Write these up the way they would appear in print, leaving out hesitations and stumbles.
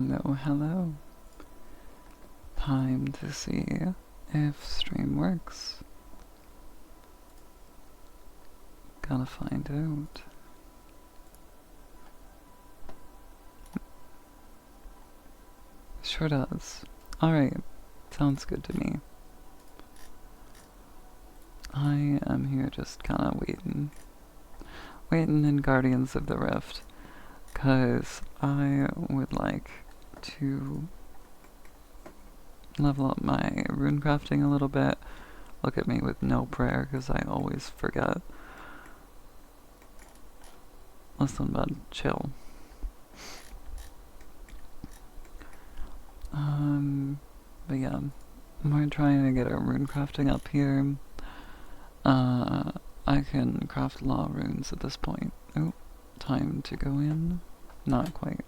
Hello, hello. Time to see if stream works. Gotta find out. Sure does. Alright, sounds good to me. I am here just kinda waiting. Waiting in Guardians of the Rift. 'Cause I would like to level up my rune crafting a little bit. Look at me with no prayer, 'cause I always forget. Listen, bud, chill. But yeah, we're trying to get our rune crafting up here. I can craft law runes at this point. Oh, time to go in. Not quite.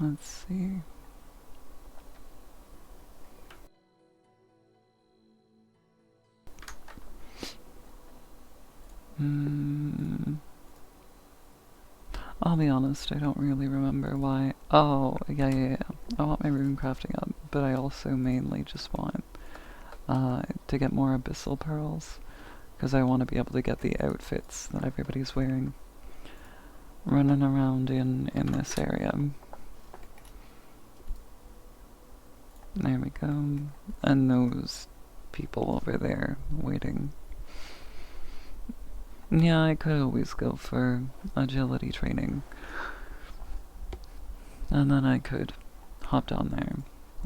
Let's see. I'll be honest, I don't really remember why. Oh, yeah. I want my rune crafting up, but I also mainly just want to get more abyssal pearls, because I want to be able to get the outfits that everybody's wearing running around in this area. There we go. And those people over there waiting. Yeah, I could always go for agility training. And then I could hop down there.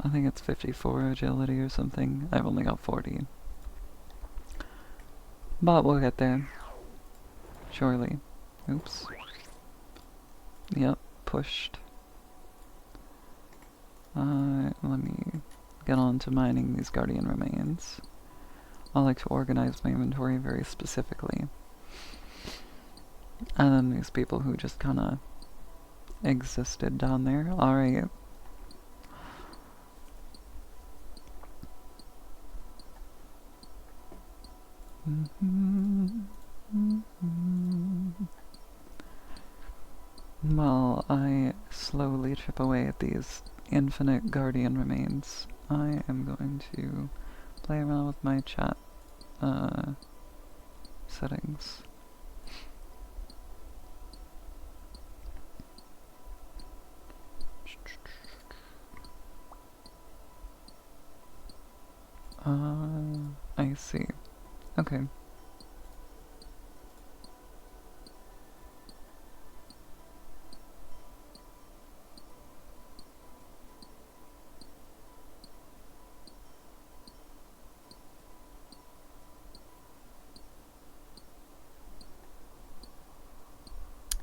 I think it's 54 agility or something. I've only got 40. But we'll get there. Surely. Oops. Yep, pushed. Let me get on to mining these guardian remains. I like to organize my inventory very specifically. And then these people who just kinda existed down there. Alright. While I slowly chip away at these infinite guardian remains, I am going to play around with my chat settings. I see. Okay.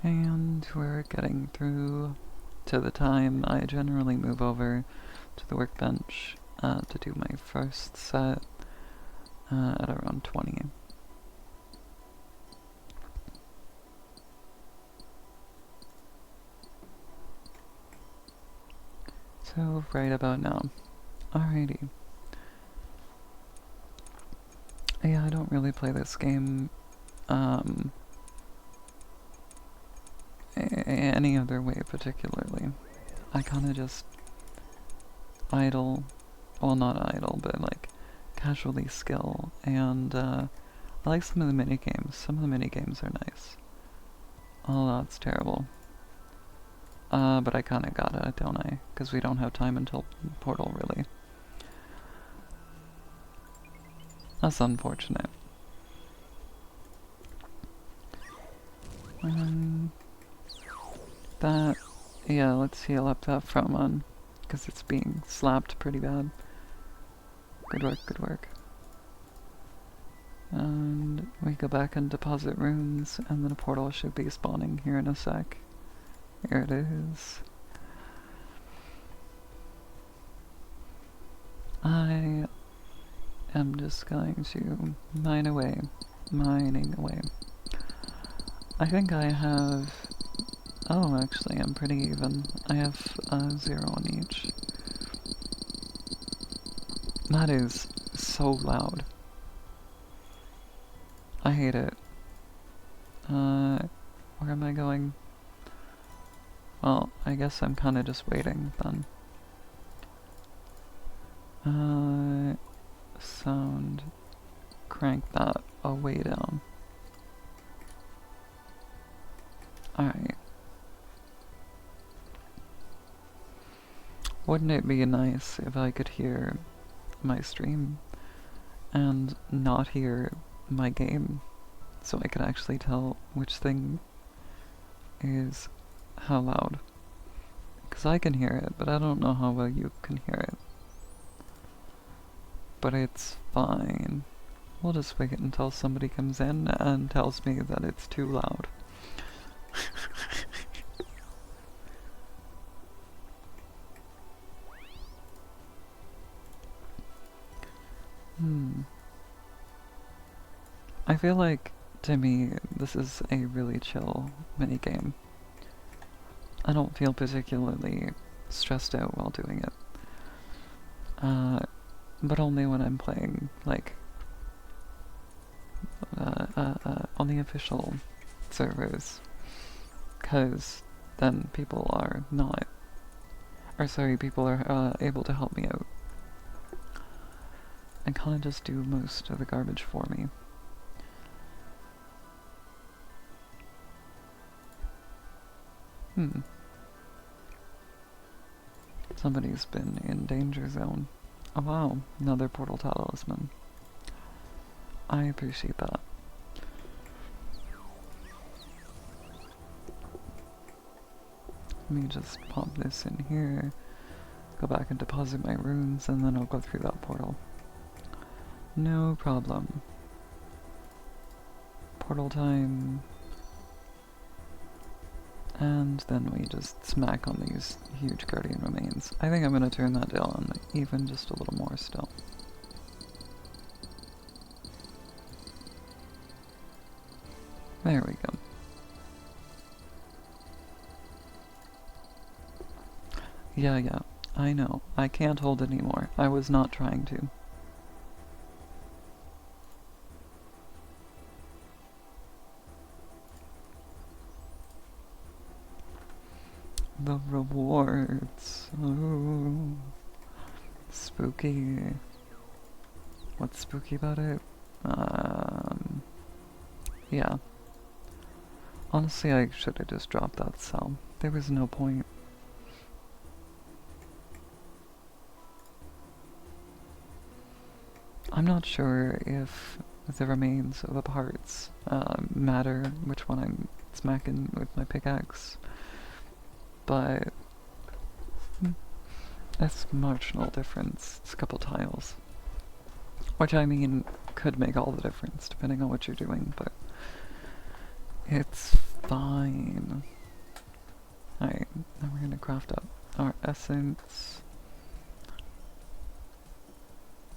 And we're getting through to the time I generally move over to the workbench to do my first set at around 20. So right about now. Alrighty. Yeah, I don't really play this game any other way particularly. I kinda just idle, well not idle, but like casually skill, and I like some of the minigames. Some of the minigames are nice. Oh, that's terrible. But I kinda gotta, don't I? Because we don't have time until Portal, really. That's unfortunate. That, yeah, let's heal up that front one, because it's being slapped pretty bad. Good work, good work. And we go back and deposit runes, and then a portal should be spawning here in a sec. Here it is. I am just going to mine away, mining away. I think I have, oh actually I'm pretty even. I have 0 on each. That is so loud. I hate it. Where am I going? Well, I guess I'm kinda just waiting then. Sound. Crank that way down. Alright. Wouldn't it be nice if I could hear my stream and not hear my game, so I could actually tell which thing is how loud? Because I can hear it, but I don't know how well you can hear it. But it's fine. We'll just wait until somebody comes in and tells me that it's too loud. I feel like, to me, this is a really chill minigame. I don't feel particularly stressed out while doing it. But only when I'm playing, like, on the official servers. Because then people are not, or sorry, people are able to help me out. And kinda just do most of the garbage for me. Somebody's been in danger zone. Oh wow, another portal talisman. I appreciate that. Let me just pop this in here, go back and deposit my runes, and then I'll go through that portal. No problem. Portal time. And then we just smack on these huge guardian remains. I think I'm gonna turn that down even just a little more still. There we go. Yeah, I know. I can't hold anymore. I was not trying to. The rewards. Oh, spooky. What's spooky about it? Yeah. Honestly, I should have just dropped that cell. There was no point. I'm not sure if the remains of the parts matter which one I'm smacking with my pickaxe, but that's marginal difference. It's a couple tiles. Which, I mean, could make all the difference depending on what you're doing, but it's fine. Alright, now we're gonna craft up our essence.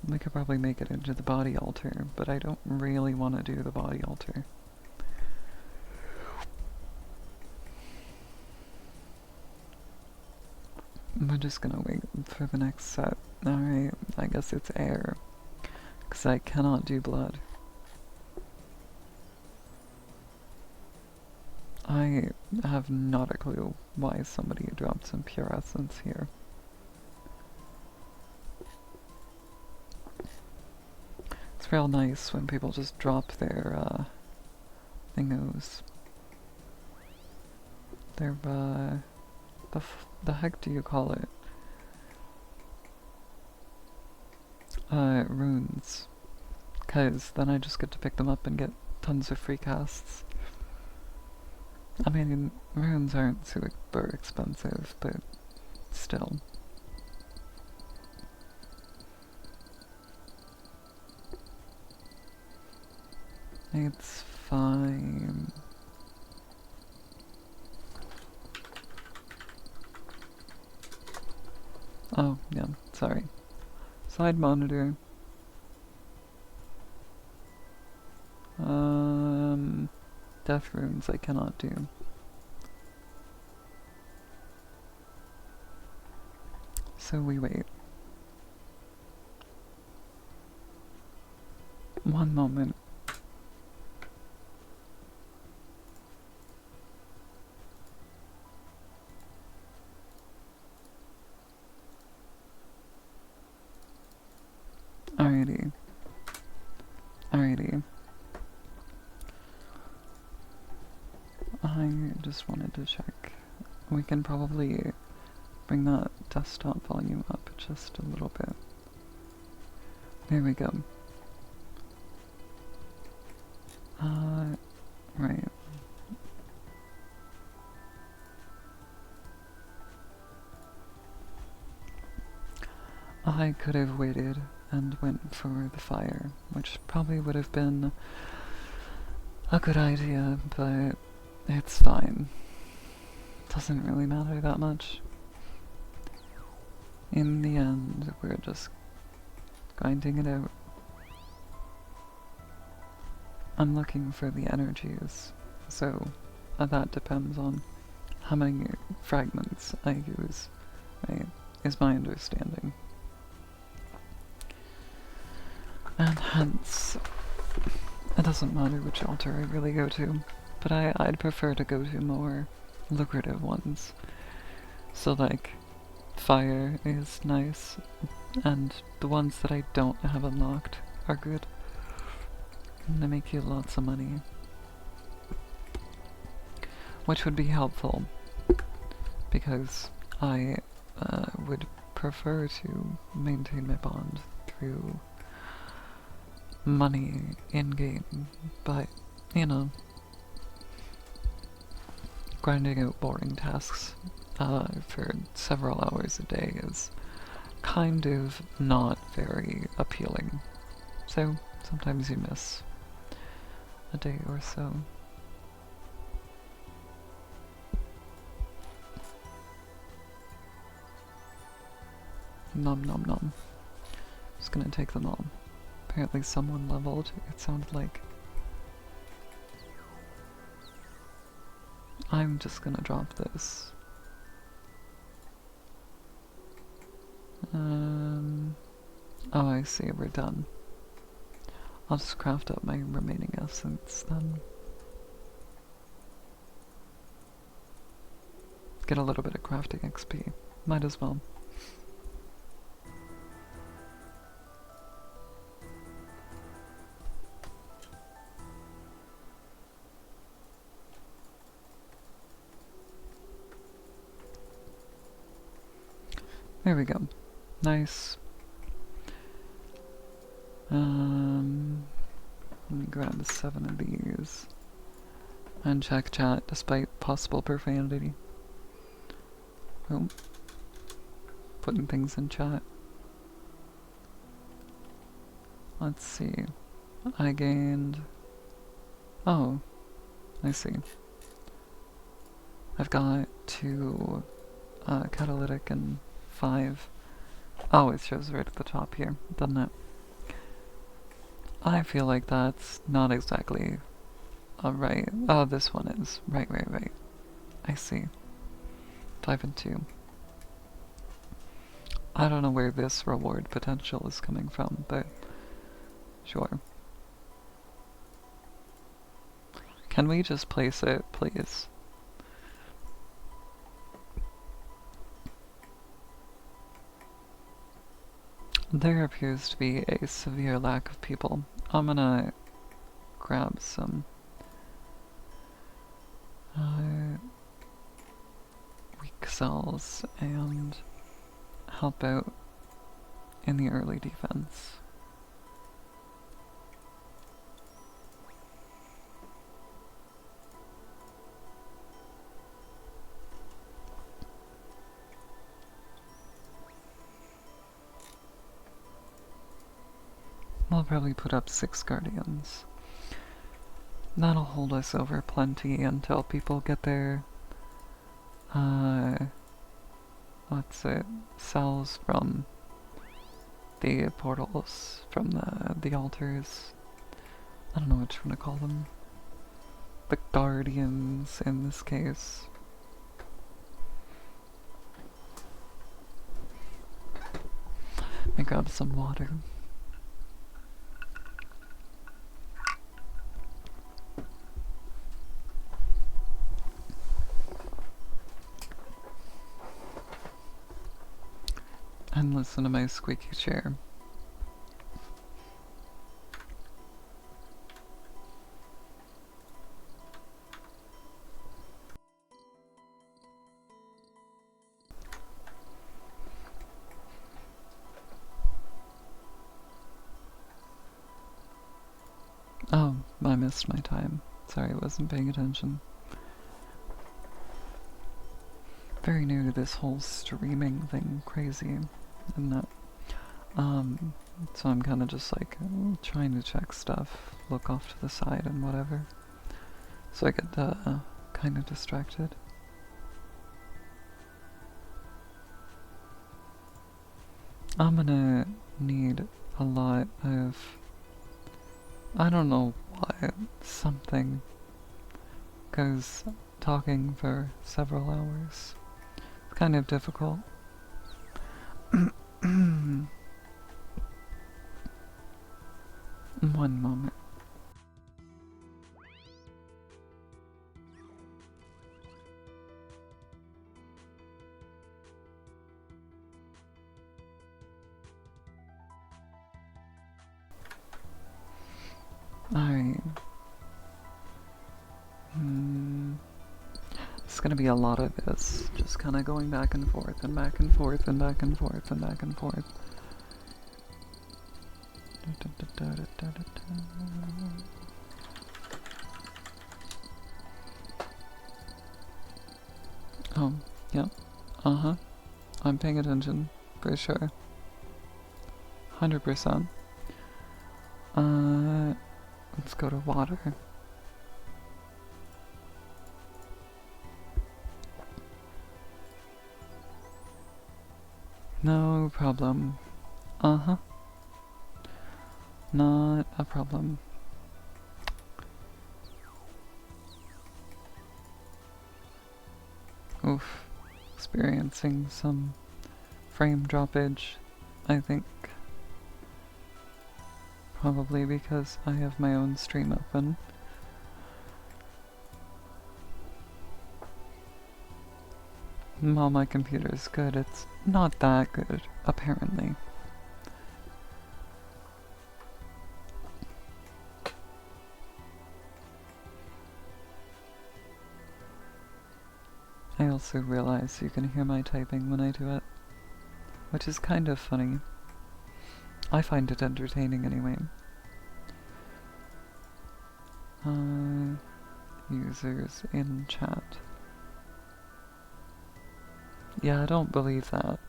We could probably make it into the body altar, but I don't really want to do the body altar. I'm just gonna wait for the next set. Alright, I guess it's air. Because I cannot do blood. I have not a clue why somebody dropped some pure essence here. It's real nice when people just drop their, thingos. Their, the heck do you call it? Runes. Cause then I just get to pick them up and get tons of free casts. I mean, runes aren't super expensive, but still. It's fine. Oh, yeah, sorry. Side monitor. Death runes I cannot do. So we wait. One moment. just wanted to check. We can probably bring that desktop volume up just a little bit. There we go. Right. I could have waited and went for the fire, which probably would have been a good idea, but it's fine. Doesn't really matter that much. In the end, we're just grinding it out. I'm looking for the energies, so that depends on how many fragments I use, right, is my understanding. And hence, it doesn't matter which altar I really go to, but I'd prefer to go to more lucrative ones. So like, fire is nice, and the ones that I don't have unlocked are good. And they make you lots of money. Which would be helpful, because I would prefer to maintain my bond through money in-game, but, you know, grinding out boring tasks for several hours a day is kind of not very appealing. So, sometimes you miss a day or so. Nom nom nom. Just gonna take them all. Apparently someone leveled, it sounded like. I'm just gonna drop this. Oh, I see, we're done. I'll just craft up my remaining essence then. Get a little bit of crafting XP. Might as well. There we go. Nice. Let me grab 7 of these. And check chat despite possible profanity. Oh. Putting things in chat. Let's see. I gained... Oh. I see. I've got 2 catalytic and 5. Oh, it shows right at the top here, doesn't it? I feel like that's not exactly right. Oh, this one is. Right. I see. 5 and 2. I don't know where this reward potential is coming from, but sure. Can we just place it, please? There appears to be a severe lack of people. I'm gonna grab some weak cells and help out in the early defense. I'll probably put up 6 guardians. That'll hold us over plenty until people get their, what's it, cells from the portals, from the altars. I don't know what you want to call them. The guardians, in this case. Let me grab some water. And listen to my squeaky chair. I missed my time. Sorry, I wasn't paying attention. Very new to this whole streaming thing. Crazy, isn't it? So I'm kind of just like trying to check stuff, look off to the side and whatever. So I get kind of distracted. I'm gonna need a lot of, I don't know what, something, because talking for several hours is kind of difficult. One moment. Alright. It's gonna be a lot of this, just kind of going back and forth and back and forth and back and forth and back and forth. Oh, yep. Uh-huh. I'm paying attention, for sure. 100%. Let's go to water. No problem. Uh-huh. Not a problem. Oof. Experiencing some frame droppage, I think. Probably because I have my own stream open. While my computer is good, it's not that good, apparently. I also realize you can hear my typing when I do it, which is kind of funny. I find it entertaining anyway. Users in chat. Yeah, I don't believe that.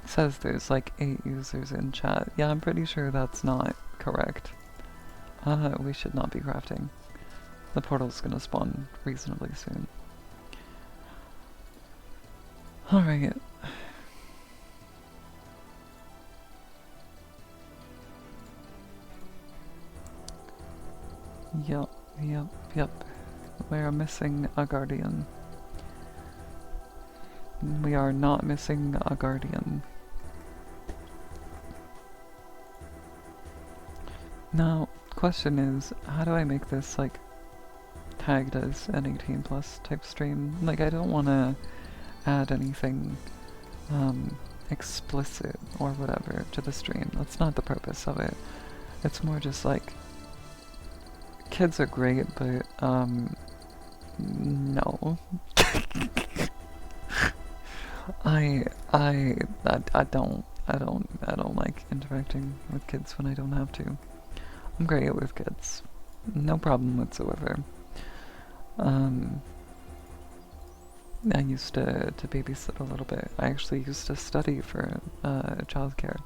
It says there's like 8 users in chat. Yeah, I'm pretty sure that's not correct. We should not be crafting. The portal's gonna spawn reasonably soon. Alright. Yep. We're missing a guardian. We are not missing a guardian. Now, question is, how do I make this, like, tagged as an 18+ type stream? Like, I don't want to add anything, explicit or whatever to the stream. That's not the purpose of it. It's more just, like, kids are great, but, no. I don't like interacting with kids when I don't have to. I'm great with kids. No problem whatsoever. I used to babysit a little bit. I actually used to study for childcare.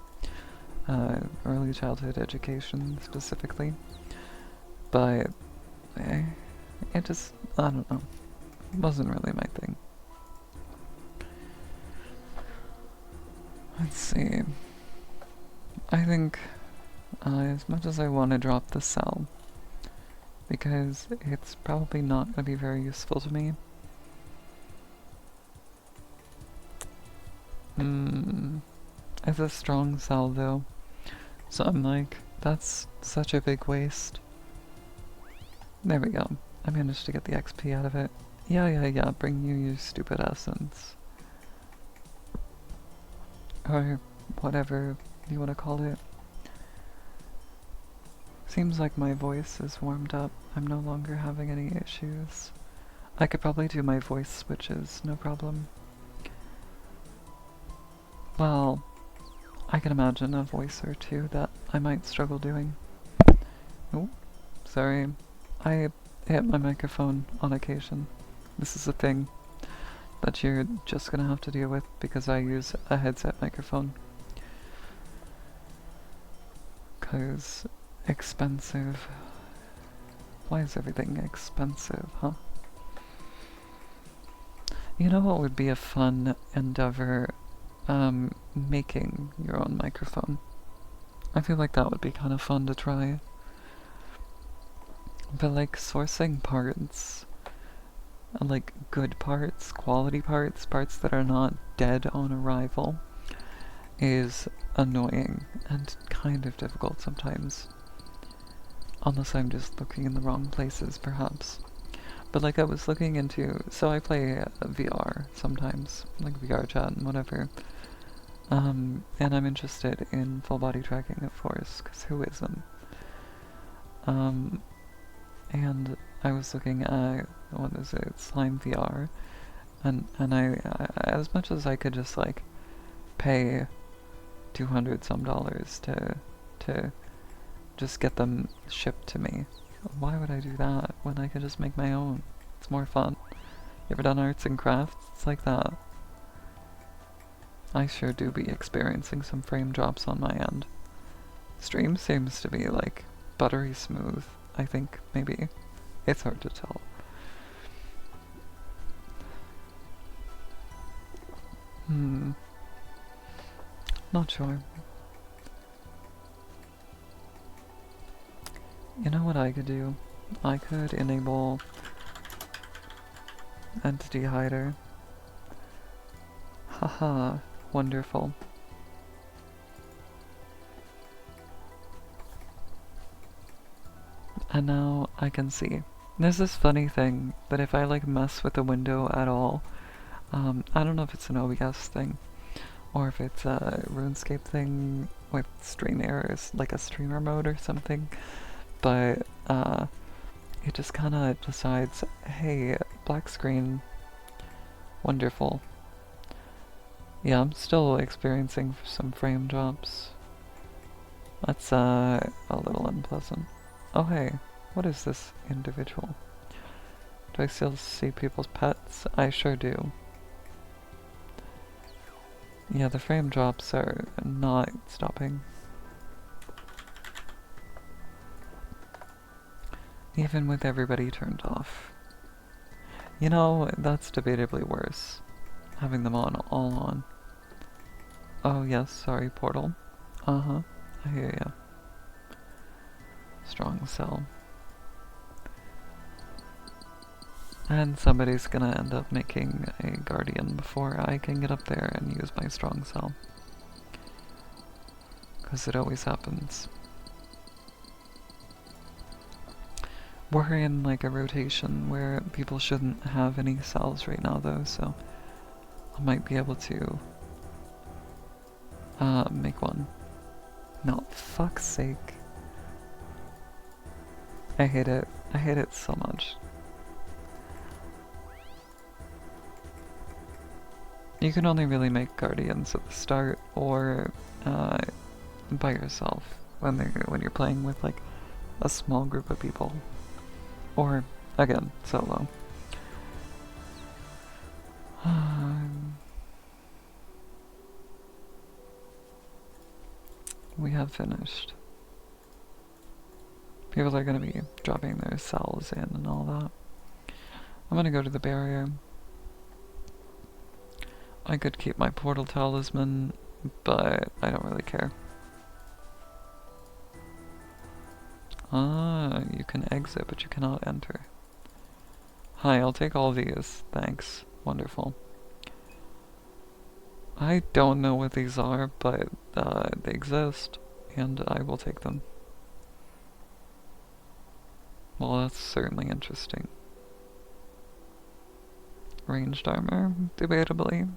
Early childhood education specifically. But it just, I don't know. It wasn't really my thing. Let's see. I think as much as I want to drop the cell, because it's probably not going to be very useful to me. It's a strong cell though, so I'm like, that's such a big waste. There we go. I managed to get the XP out of it. Yeah, bring you your stupid essence. Or whatever you want to call it. Seems like my voice is warmed up. I'm no longer having any issues. I could probably do my voice switches, no problem. Well, I can imagine a voice or two that I might struggle doing. Oh, sorry. I hit my microphone on occasion. This is a thing that you're just gonna have to deal with because I use a headset microphone. 'Cause expensive. Why is everything expensive, huh? You know what would be a fun endeavor? Making your own microphone. I feel like that would be kind of fun to try. But like sourcing parts, like good parts, quality parts, parts that are not dead on arrival, is annoying and kind of difficult sometimes. Unless I'm just looking in the wrong places, perhaps. But like I was looking into, so I play VR sometimes, like VR chat and whatever. And I'm interested in full body tracking, of course, because who isn't? And I was looking at, what is it, Slime VR, and I as much as I could just like pay 200 some dollars to just get them shipped to me. Why would I do that when I could just make my own? It's more fun. You ever done arts and crafts? It's like that. I sure do be experiencing some frame drops on my end. Stream seems to be like buttery smooth, I think, maybe. It's hard to tell. Not sure. You know what I could do? I could enable entity hider. Haha, wonderful. And now I can see. There's this funny thing that if I like mess with the window at all, I don't know if it's an OBS thing, or if it's a RuneScape thing with stream errors, like a streamer mode or something, but it just kinda decides, hey, black screen, wonderful. Yeah, I'm still experiencing some frame drops. That's a little unpleasant. Oh hey, what is this individual? Do I still see people's pets? I sure do. Yeah, the frame drops are not stopping. Even with everybody turned off. You know, that's debatably worse. Having them on, all on. Oh yes, sorry, Portal. Uh-huh, I hear ya. Strong cell. And somebody's gonna end up making a guardian before I can get up there and use my strong cell. 'Cause it always happens. We're in like a rotation where people shouldn't have any cells right now though, so I might be able to make one. No, fuck's sake. I hate it. I hate it so much. You can only really make guardians at the start or by yourself when you're playing with like a small group of people. Or again, solo. We have finished. People are gonna be dropping their cells in and all that. I'm gonna go to the barrier. I could keep my portal talisman, but I don't really care. Ah, you can exit, but you cannot enter. Hi, I'll take all these. Thanks. Wonderful. I don't know what these are, but they exist, and I will take them. Well, that's certainly interesting. Ranged armor, debatably.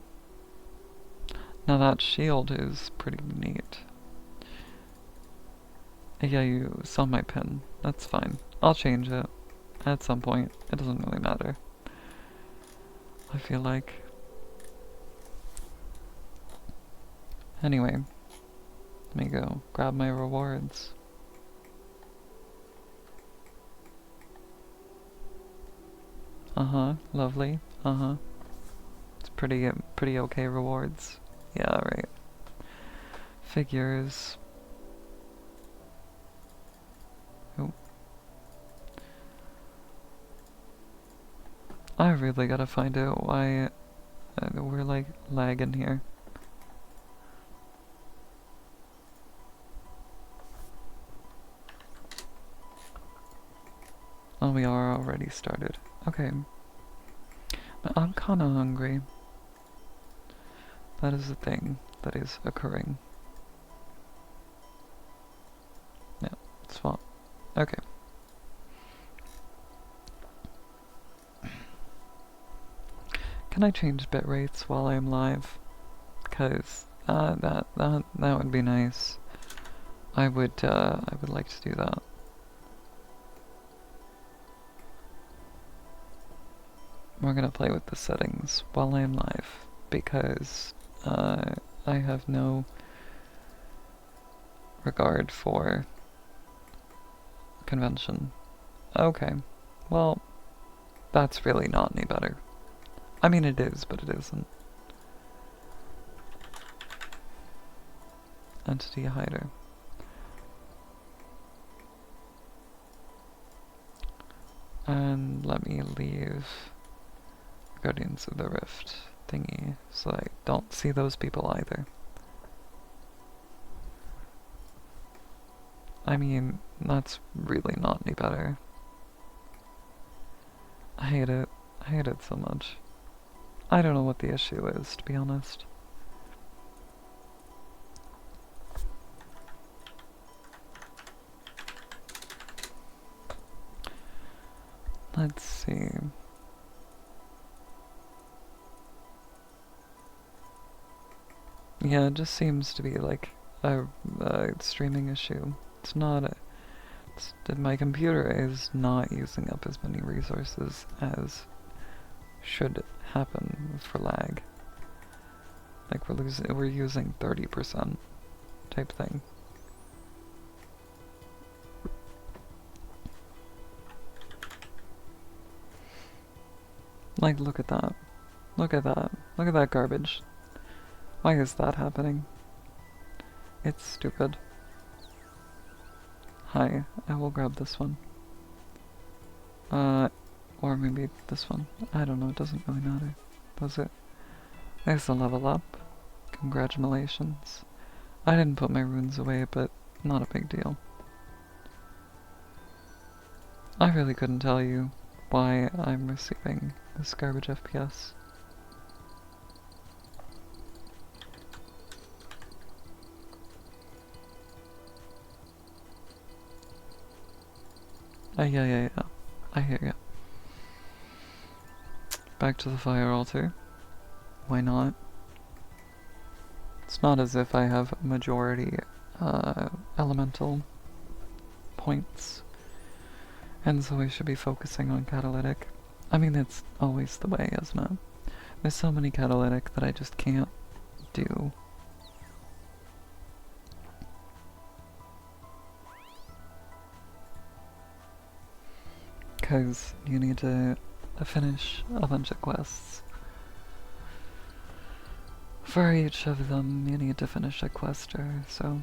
Now that shield is pretty neat. Yeah, you saw my pin. That's fine. I'll change it at some point. It doesn't really matter. I feel like. Anyway, let me go grab my rewards. Uh-huh, lovely. Uh-huh. It's pretty okay rewards. Yeah, right. Figures. Oh. I really gotta find out why we're like lagging here. Oh, we are already started. Okay. But I'm kinda hungry. That is the thing that is occurring. Yeah, swap. Okay. Can I change bit rates while I'm live? Cause that would be nice. I would like to do that. We're gonna play with the settings while I'm live because I have no regard for convention. Okay, well, that's really not any better. I mean, it is, but it isn't. Entity hider. And let me leave Guardians of the Rift thingy so I don't see those people either. I mean, that's really not any better. I hate it. I hate it so much. I don't know what the issue is, to be honest. Let's see. Yeah, it just seems to be like a streaming issue. It's not a... my computer is not using up as many resources as should happen for lag. Like we're using 30% type thing. Like, look at that. Look at that. Look at that garbage. Why is that happening? It's stupid. Hi, I will grab this one. Or maybe this one. I don't know, it doesn't really matter. Does it? There's a level up. Congratulations. I didn't put my runes away, but not a big deal. I really couldn't tell you why I'm receiving this garbage FPS. Yeah. I hear ya. Back to the fire altar. Why not? It's not as if I have majority elemental points, and so I should be focusing on catalytic. I mean, it's always the way, isn't it? There's so many catalytic that I just can't do. Because you need to finish a bunch of quests. For each of them, you need to finish a quester, so...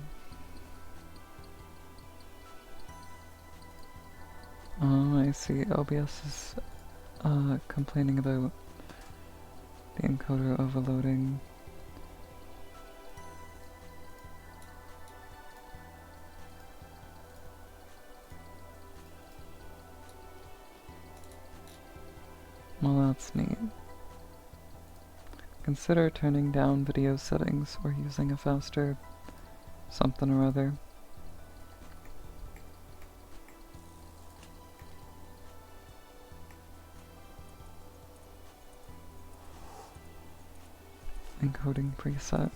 Oh, I see. OBS is complaining about the encoder overloading. Well, that's neat. Consider turning down video settings or using a faster something or other. Encoding preset.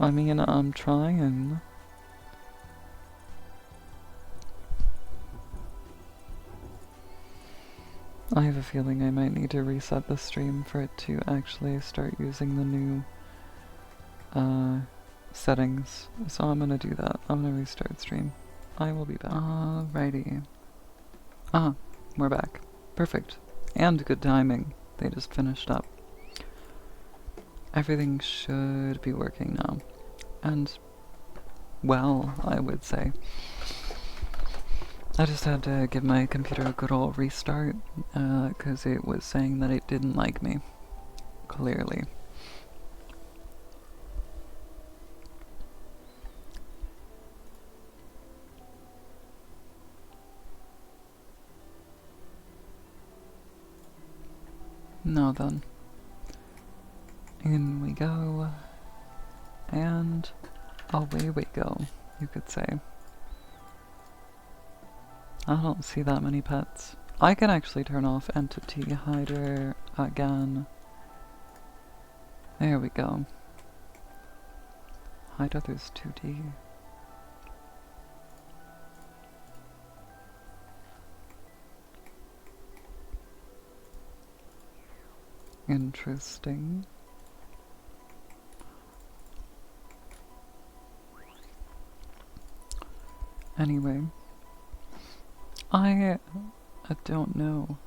I mean, I'm trying. I have a feeling I might need to reset the stream for it to actually start using the new settings. So I'm gonna do that. I'm gonna restart stream. I will be back. Alrighty. We're back. Perfect. And good timing. They just finished up. Everything should be working now. And, well, I would say. I just had to give my computer a good old restart, because it was saying that it didn't like me. Clearly. Now then. In we go. And away we go, you could say. I don't see that many pets. I can actually turn off entity hider again. There we go. Hide others 2D. Interesting. Anyway, I don't know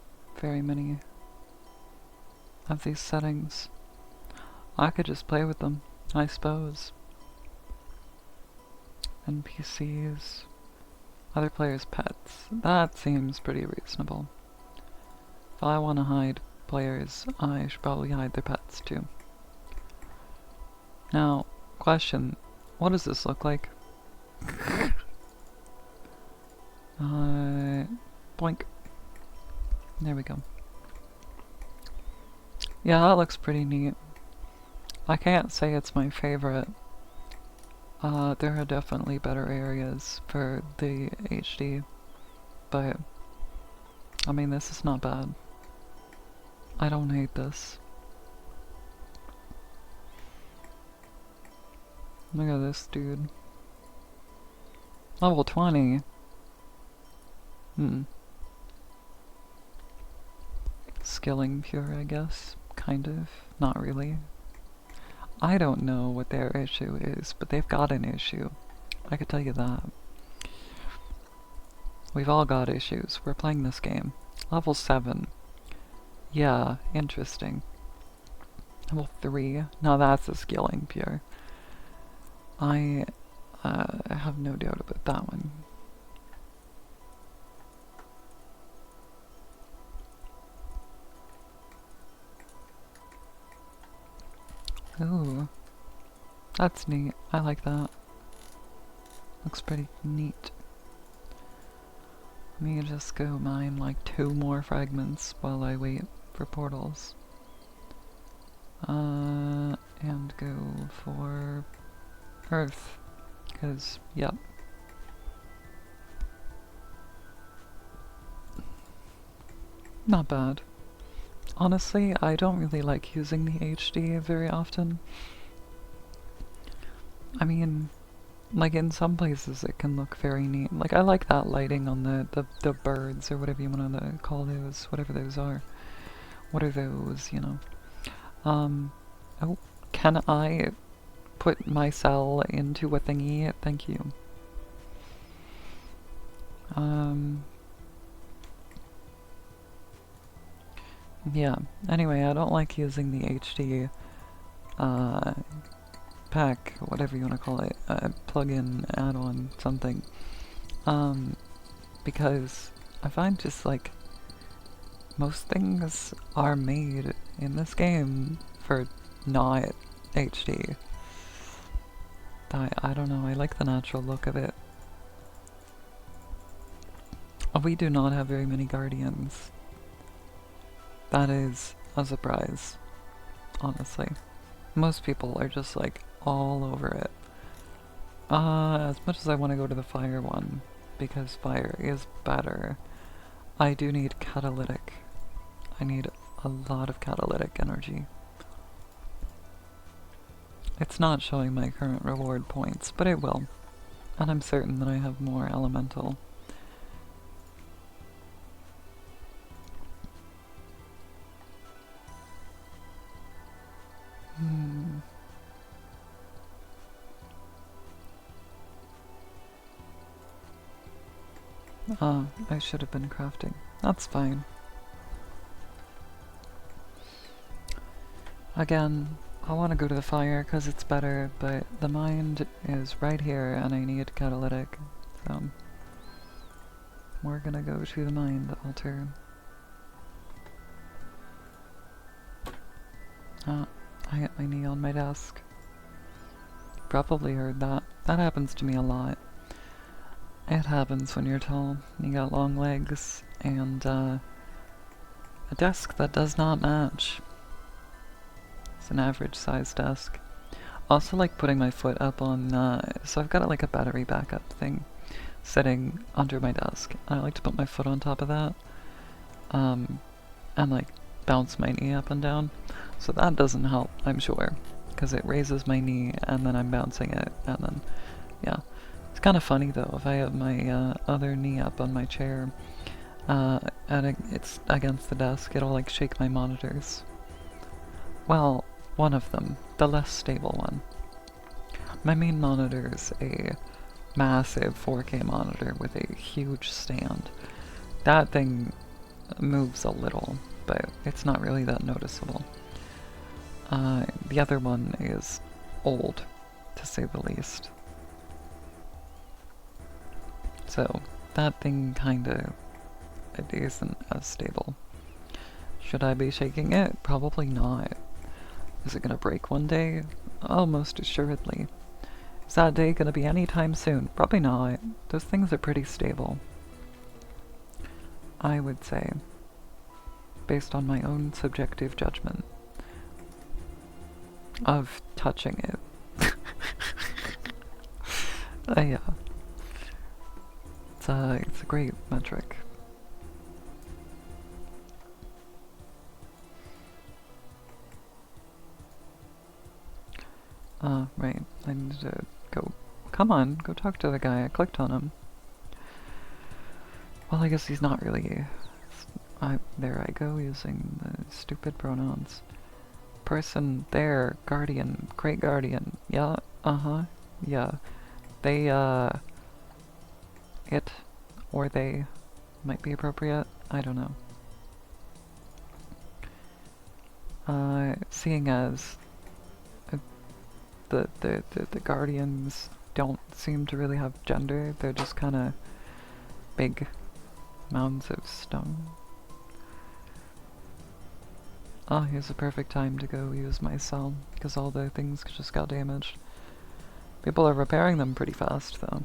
very many of these settings. I could just play with them, I suppose. NPCs, other players' pets. That seems pretty reasonable. If I want to hide players, I should probably hide their pets too. Now, question, what does this look like? Boink. There we go. Yeah, that looks pretty neat. I can't say it's my favorite. There are definitely better areas for the HD, but I mean, this is not bad. I don't hate this. Look at this dude. Level 20. Skilling pure, I guess. Kind of. Not really. I don't know what their issue is, but they've got an issue. I could tell you that. We've all got issues. We're playing this game. Level 7. Yeah, interesting. Level 3. Now that's a skilling pure. I have no doubt about that one. Ooh. That's neat. I like that. Looks pretty neat. Let me just go mine like 2 more fragments while I wait for portals. And go for Earth. Because, yep. Not bad. Honestly, I don't really like using the HD very often. I mean, like in some places it can look very neat. Like I like that lighting on the birds or whatever you want to call those, whatever those are. What are those, you know? Oh, can I put my cell into a thingy? Thank you. Yeah, anyway, I don't like using the HD, pack, whatever you want to call it, plug-in, add-on, something, because I find just, like, most things are made in this game for not HD. I don't know, I like the natural look of it. We do not have very many guardians. That is a surprise, honestly. Most people are just like all over it. As much as I want to go to the fire one, because fire is better, I do need catalytic. I need a lot of catalytic energy. It's not showing my current reward points, but it will. And I'm certain that I have more elemental. I should have been crafting. That's fine. Again, I want to go to the fire because it's better, but the mind is right here and I need catalytic, so we're gonna go to the mind altar. Ah, I hit my knee on my desk. Probably heard that. That happens to me a lot. It happens when you're tall, you got long legs, and a desk that does not match. It's an average sized desk. Also like putting my foot up on, so I've got like a battery backup thing sitting under my desk. I like to put my foot on top of that, and like bounce my knee up and down. So that doesn't help, I'm sure, because it raises my knee and then I'm bouncing it, and then, yeah. It's kind of funny though, if I have my other knee up on my chair, and it's against the desk, it'll like shake my monitors. Well, one of them, the less stable one. My main monitor is a massive 4K monitor with a huge stand. That thing moves a little, but it's not really that noticeable. The other one is old, to say the least. So, that thing kinda, it isn't as stable. Should I be shaking it? Probably not. Is it gonna break one day? Oh, most assuredly. Is that day gonna be anytime soon? Probably not. Those things are pretty stable, I would say, based on my own subjective judgment of touching it. Yeah. It's a great metric. Right. I need to go. Come on, go talk to the guy. I clicked on him. Well, I guess he's not really. There I go, using the stupid pronouns. Person there, guardian, great guardian. Yeah, yeah. They, it, or they, might be appropriate. I don't know. Seeing as the guardians don't seem to really have gender, they're just kind of big mounds of stone. Ah, here's a perfect time to go use my cell, because all the things just got damaged. People are repairing them pretty fast, though.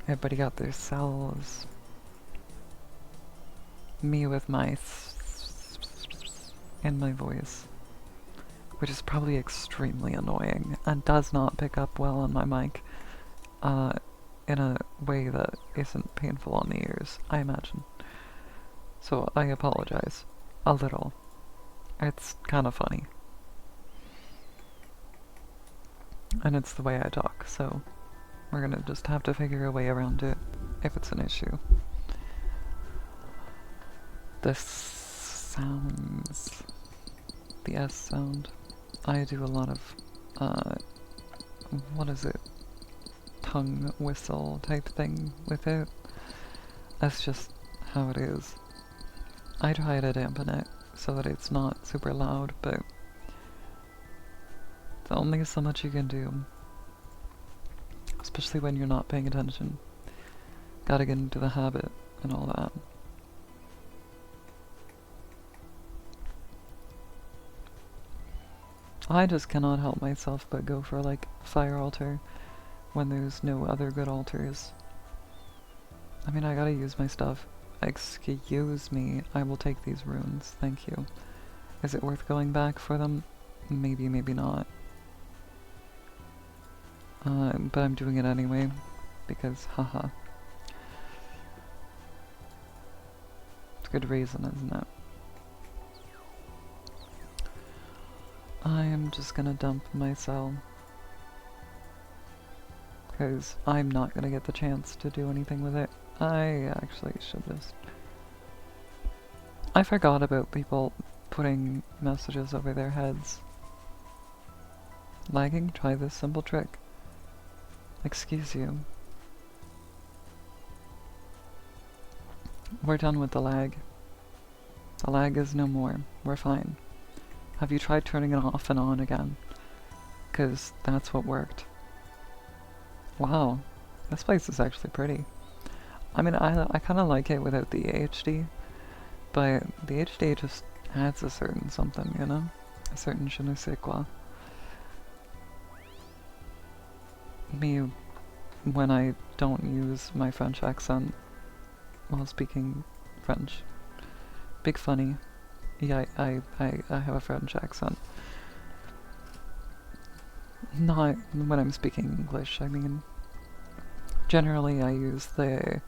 Everybody got their cells. Me with my in my voice, which is probably extremely annoying and does not pick up well on my mic, in a way that isn't painful on the ears, I imagine. So I apologize. A little. It's kind of funny. And it's the way I talk, so we're gonna just have to figure a way around it if it's an issue. The sounds. The S sound. I do a lot of, what is it? Tongue whistle type thing with it. That's just how it is. I try to dampen it so that it's not super loud, but it's only so much you can do. Especially when you're not paying attention. Gotta get into the habit and all that. I just cannot help myself but go for like fire altar when there's no other good altars. I mean, I gotta use my stuff. Excuse me, I will take these runes, thank you. Is it worth going back for them? Maybe, maybe not. But I'm doing it anyway, because haha. It's a good reason, isn't it? I am just gonna dump my cell, because I'm not gonna get the chance to do anything with it. I actually should just... I forgot about people putting messages over their heads. Lagging? Try this simple trick. Excuse you. We're done with the lag. The lag is no more. We're fine. Have you tried turning it off and on again? Because that's what worked. Wow. This place is actually pretty. I mean, I kind of like it without the HD, but the HD just adds a certain something, you know? A certain je ne sais quoi. Me, when I don't use my French accent while speaking French. Big funny. Yeah, I have a French accent. Not when I'm speaking English, I mean. Generally, I use the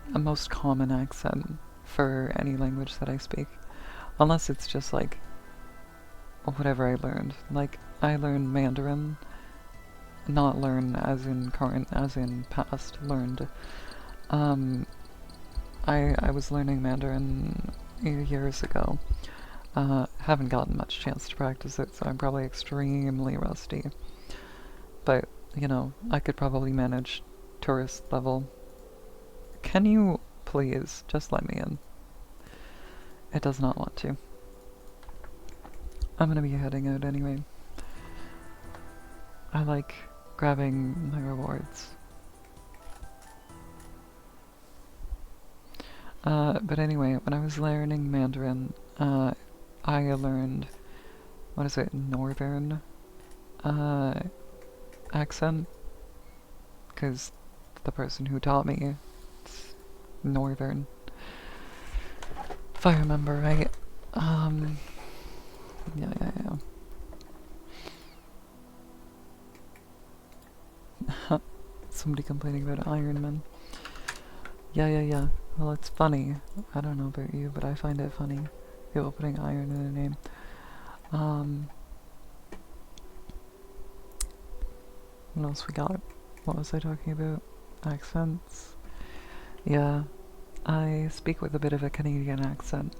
most common accent for any language that I speak. Unless it's just like whatever I learned. Like, I learned Mandarin, not learn as in current, as in past, learned. I was learning Mandarin years ago. Haven't gotten much chance to practice it, so I'm probably extremely rusty. But, you know, I could probably manage tourist level. Can you please just let me in? It does not want to. I'm gonna be heading out anyway. I like grabbing my rewards. But anyway, when I was learning Mandarin, I learned, what is it, northern accent? Because the person who taught me, it's northern. If I remember right. Yeah. Somebody complaining about Iron Man. Yeah. Well, it's funny. I don't know about you, but I find it funny. People putting iron in their name. What else we got? What was I talking about? Accents? Yeah. I speak with a bit of a Canadian accent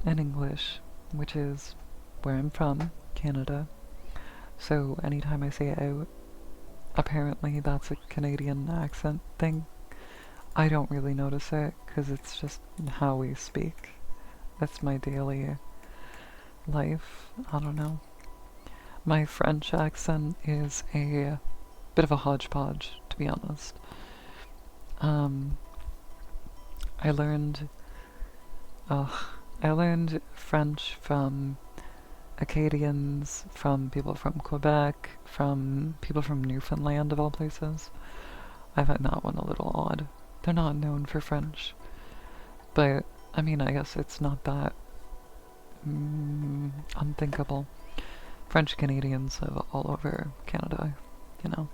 in English, which is where I'm from, Canada. So anytime I say it out, apparently that's a Canadian accent thing. I don't really notice it, because it's just how we speak. That's my daily life. I don't know. My French accent is a bit of a hodgepodge, to be honest. I learned French from Acadians, from people from Quebec, from people from Newfoundland, of all places. I find that one a little odd. They're not known for French. But, I mean, I guess it's not that unthinkable. French Canadians live all over Canada, you know.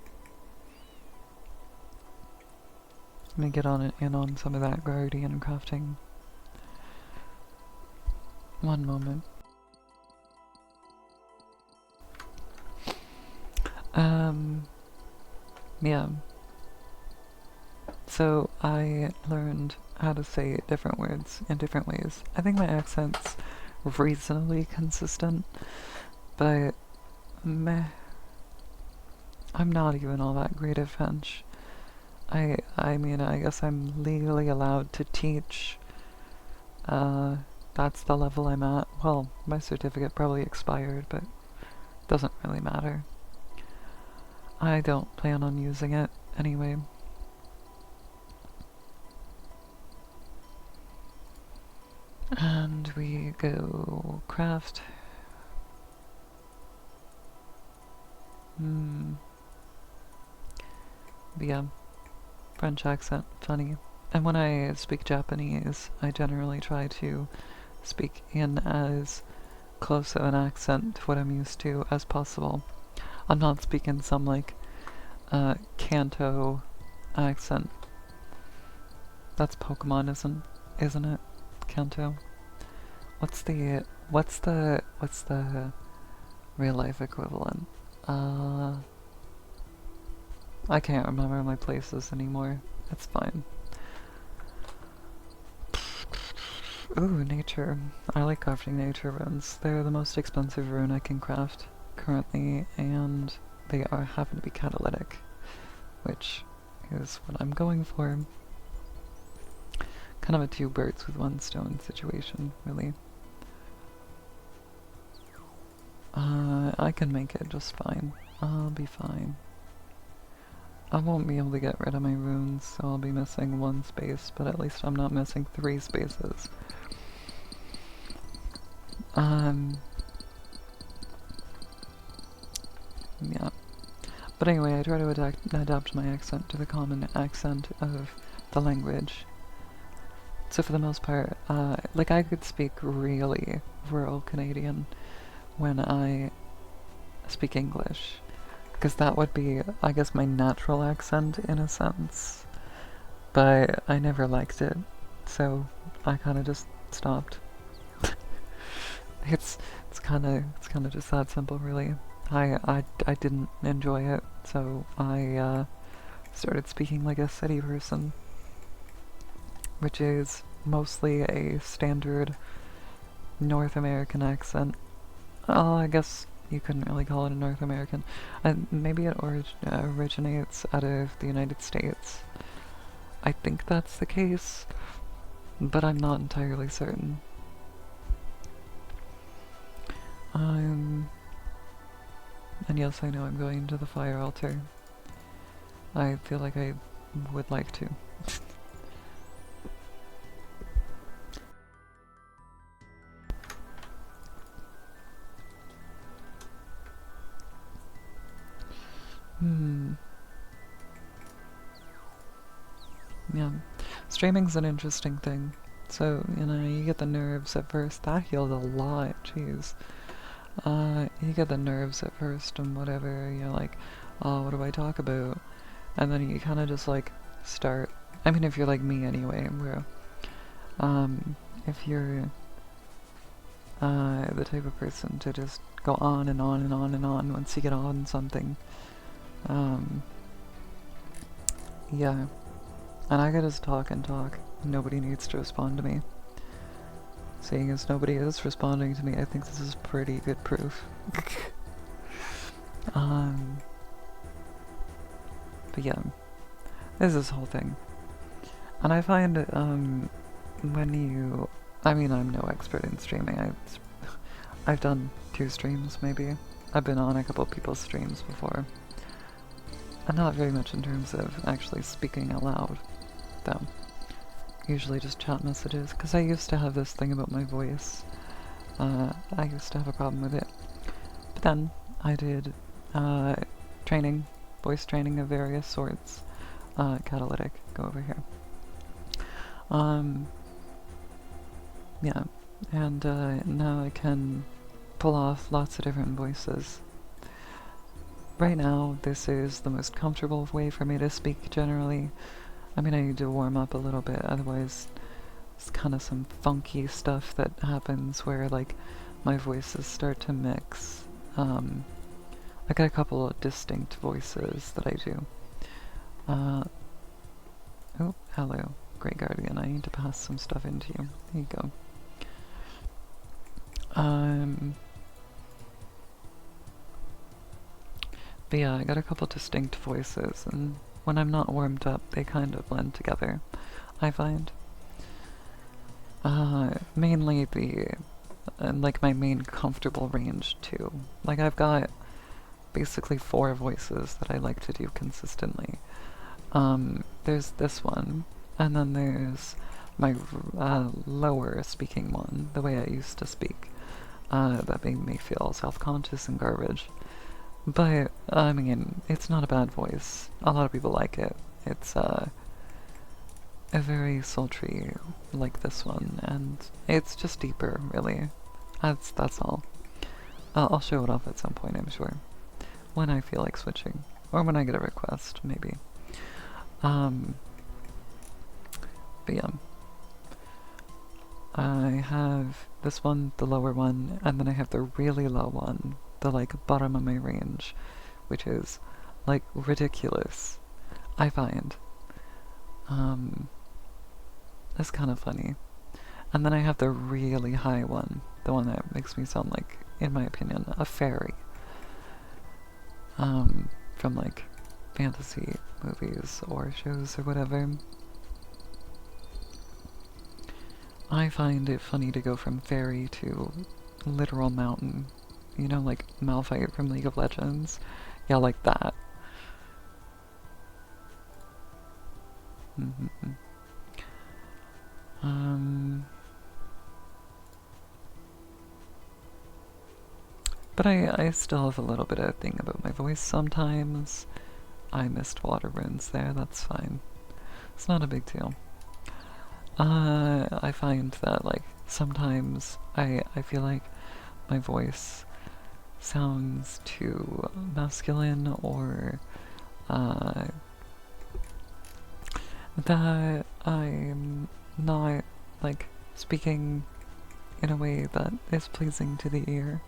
I'm gonna get in on some of that Guardian crafting. One moment. Yeah. So I learned how to say different words in different ways. I think my accent's reasonably consistent, but meh. I'm not even all that great at French. I mean, I guess I'm legally allowed to teach. That's the level I'm at. Well, my certificate probably expired, but doesn't really matter. I don't plan on using it anyway. And we go craft. But yeah, French accent, funny. And when I speak Japanese, I generally try to speak in as close of an accent to what I'm used to as possible. I'm not speaking some like Kanto accent. That's Pokemon, isn't it? Kanto. What's the real life equivalent? I can't remember my places anymore. It's fine. Ooh, nature. I like crafting nature runes. They're the most expensive rune I can craft currently, and they happen to be catalytic, which is what I'm going for. kind of a two birds with one stone situation, really. I can make it just fine. I'll be fine. I won't be able to get rid of my runes, so I'll be missing one space, but at least I'm not missing 3 spaces. Yeah. But anyway, I try to adapt my accent to the common accent of the language. So for the most part, like I could speak really rural Canadian when I speak English, because that would be, I guess, my natural accent in a sense. But I never liked it, so I kind of just stopped. it's kind of just that simple, really. I didn't enjoy it, so I started speaking like a city person, which is mostly a standard North American accent. Oh, I guess you couldn't really call it a North American. Maybe it originates out of the United States. I think that's the case, but I'm not entirely certain. And yes, I know I'm going to the fire altar. I feel like I would like to. Yeah. Streaming's an interesting thing. So, you know, you get the nerves at first. That healed a lot, jeez. You get the nerves at first and whatever, you're like, oh, what do I talk about? And then you kind of just, like, start. I mean, if you're like me anyway, where, if you're, the type of person to just go on and on and on and on once you get on something, yeah. And I could just talk and talk. Nobody needs to respond to me. Seeing as nobody is responding to me, I think this is pretty good proof. But yeah, there's this whole thing. And I find, when you... I mean, I'm no expert in streaming. I've done 2 streams, maybe. I've been on a couple of people's streams before. And not very much in terms of actually speaking out loud, though. Usually just chat messages, because I used to have this thing about my voice. I used to have a problem with it. But then I did training, voice training of various sorts. Catalytic, go over here. Yeah, and now I can pull off lots of different voices. Right now, this is the most comfortable way for me to speak generally. I mean, I need to warm up a little bit, otherwise it's kind of some funky stuff that happens where, like, my voices start to mix. I got a couple of distinct voices that I do. Oh, hello, Great Guardian, I need to pass some stuff into you. There you go. But yeah, I got a couple distinct voices, and when I'm not warmed up, they kind of blend together, I find. Mainly like my main comfortable range too. Like I've got basically 4 voices that I like to do consistently. There's this one, and then there's my lower speaking one, the way I used to speak. That made me feel self-conscious and garbage. But, I mean, it's not a bad voice. A lot of people like it. It's, a very sultry, like this one, and it's just deeper, really. That's all. I'll show it off at some point, I'm sure. When I feel like switching. Or when I get a request, maybe. But yeah. I have this one, the lower one, and then I have the really low one, the, like, bottom of my range, which is, like, ridiculous, I find. That's kind of funny. And then I have the really high one, the one that makes me sound like, in my opinion, a fairy. From, like, fantasy movies or shows or whatever. I find it funny to go from fairy to literal mountain. You know, like Malphite from League of Legends? Yeah, like that. Um, but I still have a little bit of a thing about my voice sometimes. I missed water runes there, that's fine. It's not a big deal. I find that, like, sometimes I feel like my voice sounds too masculine, or that I'm not, like, speaking in a way that is pleasing to the ear.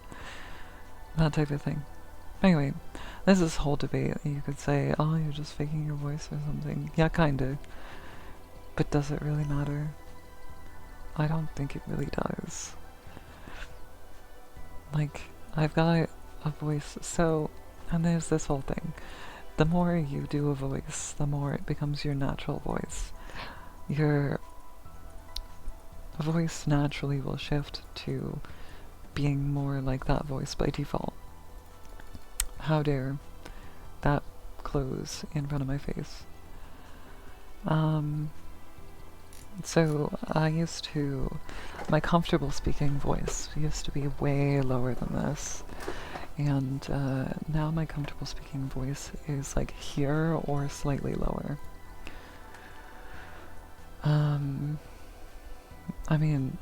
That type of thing. Anyway, there's this whole debate. You could say, oh, you're just faking your voice or something. Yeah, kinda. But does it really matter? I don't think it really does. Like, I've got a voice, so, and there's this whole thing. The more you do a voice, the more it becomes your natural voice. Your voice naturally will shift to being more like that voice by default. How dare that close in front of my face. So my comfortable speaking voice used to be way lower than this. And now my comfortable speaking voice is like here or slightly lower. I mean,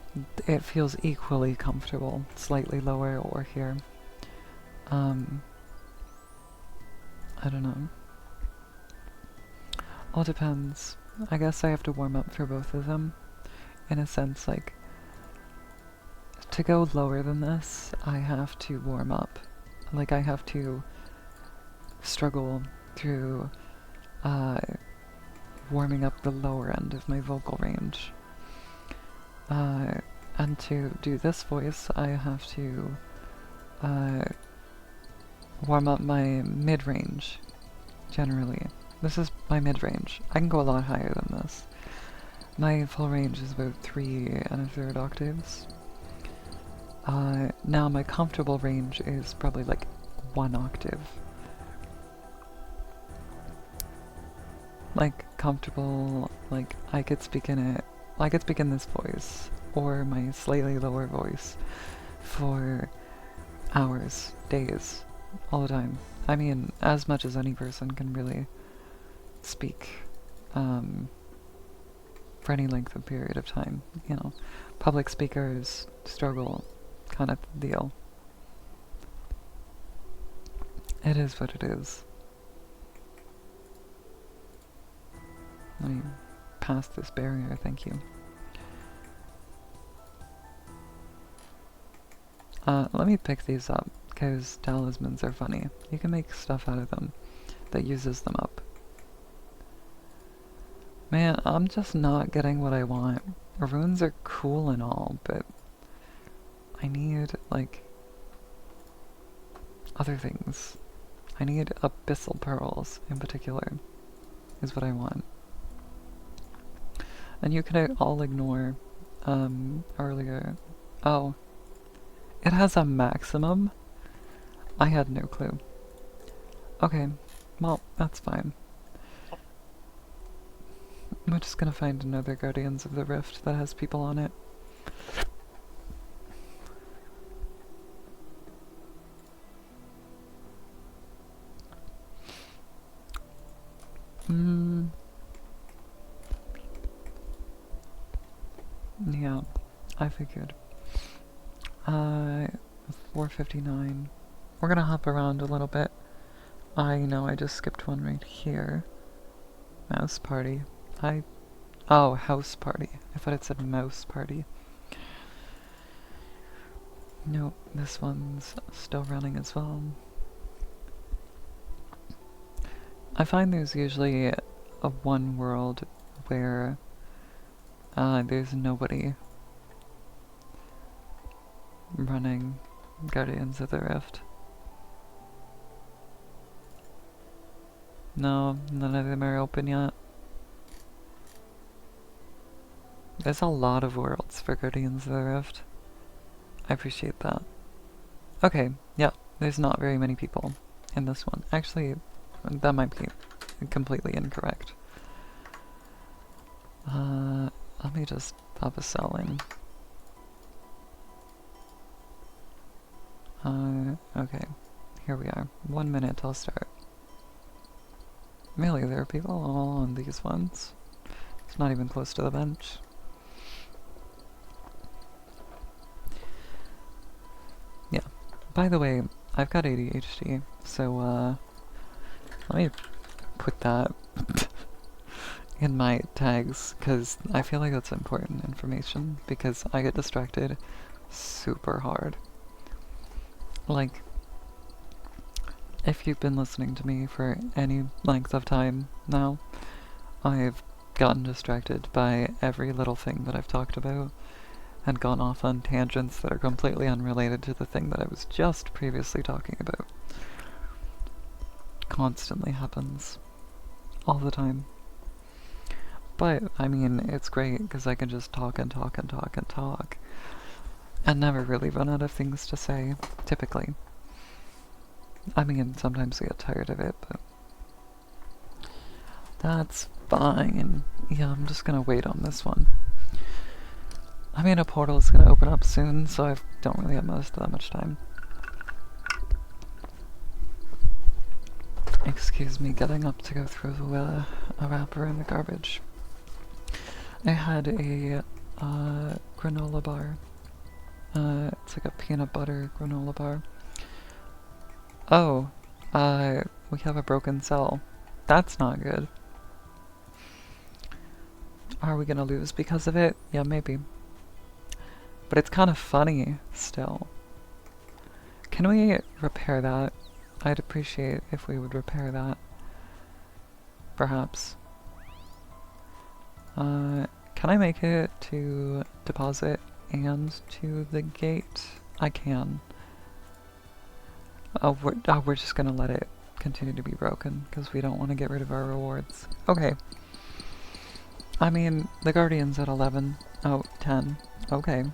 it feels equally comfortable, slightly lower or here. I don't know. All depends. I guess I have to warm up for both of them. In a sense, like, to go lower than this, I have to warm up. Like, I have to struggle through warming up the lower end of my vocal range. And to do this voice, I have to warm up my mid-range, generally. This is my mid-range. I can go a lot higher than this. My full range is about 3 1/3 octaves. Now my comfortable range is probably like 1 octave. Like, comfortable, like, I could speak in this voice, or my slightly lower voice, for hours, days, all the time. I mean, as much as any person can really speak, for any length of period of time, you know. Public speakers struggle kind of deal. It is what it is. Let me pass this barrier, thank you. Let me pick these up, because talismans are funny. You can make stuff out of them that uses them up. Man, I'm just not getting what I want. Runes are cool and all, but I need, like, other things. I need abyssal pearls, in particular, is what I want. And you can all ignore, earlier. Oh. It has a maximum? I had no clue. Okay, well, that's fine. We're just gonna find another Guardians of the Rift that has people on it. Yeah, I figured. 4:59. We're gonna hop around a little bit. I know I just skipped one right here. Mouse party. Oh, house party. I thought it said mouse party. Nope, this one's still running as well. I find there's usually a one world where there's nobody running Guardians of the Rift. No, none of them are open yet. there's a lot of worlds for Guardians of the Rift. I appreciate that. Okay, yeah, there's not very many people in this one. Actually, that might be completely incorrect. Let me just pop a cell in. Okay, here we are. 1 minute till start. Really, there are people all on these ones. It's not even close to the bench. Yeah. By the way, I've got ADHD, so, let me put that in my tags, because I feel like that's important information, because I get distracted super hard. Like, if you've been listening to me for any length of time now, I've gotten distracted by every little thing that I've talked about, and gone off on tangents that are completely unrelated to the thing that I was just previously talking about. Constantly happens. All the time. But, I mean, it's great, because I can just talk and talk and talk and talk, and never really run out of things to say, typically. I mean, sometimes I get tired of it, but that's fine. Yeah, I'm just gonna wait on this one. I mean, a portal is gonna open up soon, so I don't really have that much time. Excuse me getting up to go through a wrapper in the garbage. I had a granola bar. It's like a peanut butter granola bar. Oh, we have a broken cell. That's not good. Are we gonna lose because of it? Yeah, maybe. But it's kind of funny, still. Can we repair that? I'd appreciate if we would repair that. Perhaps. Can I make it to deposit and to the gate? I can. Oh, we're just gonna let it continue to be broken, because we don't want to get rid of our rewards. Okay. I mean, the Guardian's at 11. Oh, 10. Okay.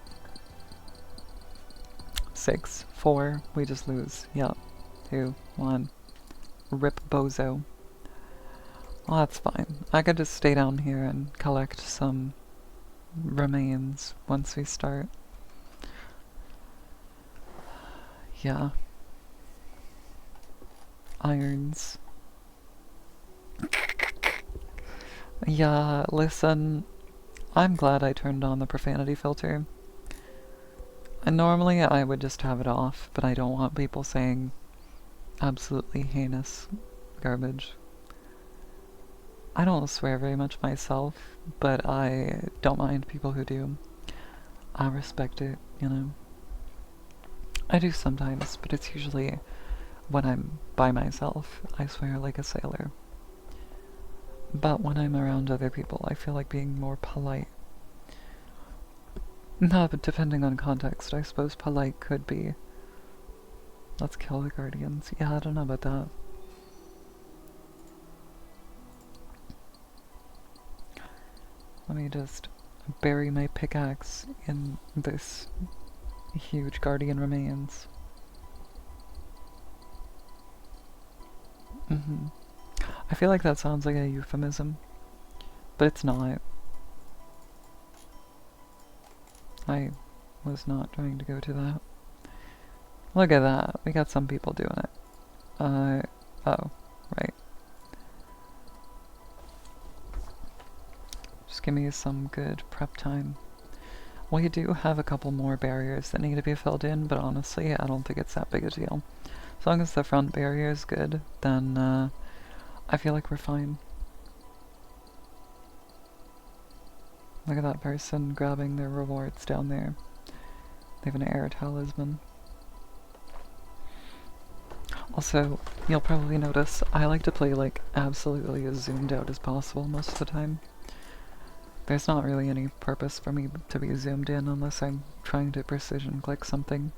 6, 4, we just lose. Yep. 2, 1. Rip bozo. Well, that's fine. I could just stay down here and collect some remains once we start. Yeah. Irons. Yeah, listen. I'm glad I turned on the profanity filter. And normally I would just have it off, but I don't want people saying absolutely heinous garbage. I don't swear very much myself, but I don't mind people who do. I respect it, you know. I do sometimes, but it's usually when I'm by myself. I swear like a sailor. But when I'm around other people, I feel like being more polite. No, but depending on context, I suppose polite could be, let's kill the Guardians. Yeah, I don't know about that. Let me just bury my pickaxe in this huge Guardian remains. I feel like that sounds like a euphemism, but it's not. I was not trying to go to that. Look at that, we got some people doing it. Oh, right. Just give me some good prep time. We do have a couple more barriers that need to be filled in, but honestly, I don't think it's that big a deal. As long as the front barrier is good, then I feel like we're fine. Look at that person grabbing their rewards down there. They have an air talisman. Also, you'll probably notice I like to play like absolutely as zoomed out as possible most of the time. There's not really any purpose for me to be zoomed in unless I'm trying to precision click something,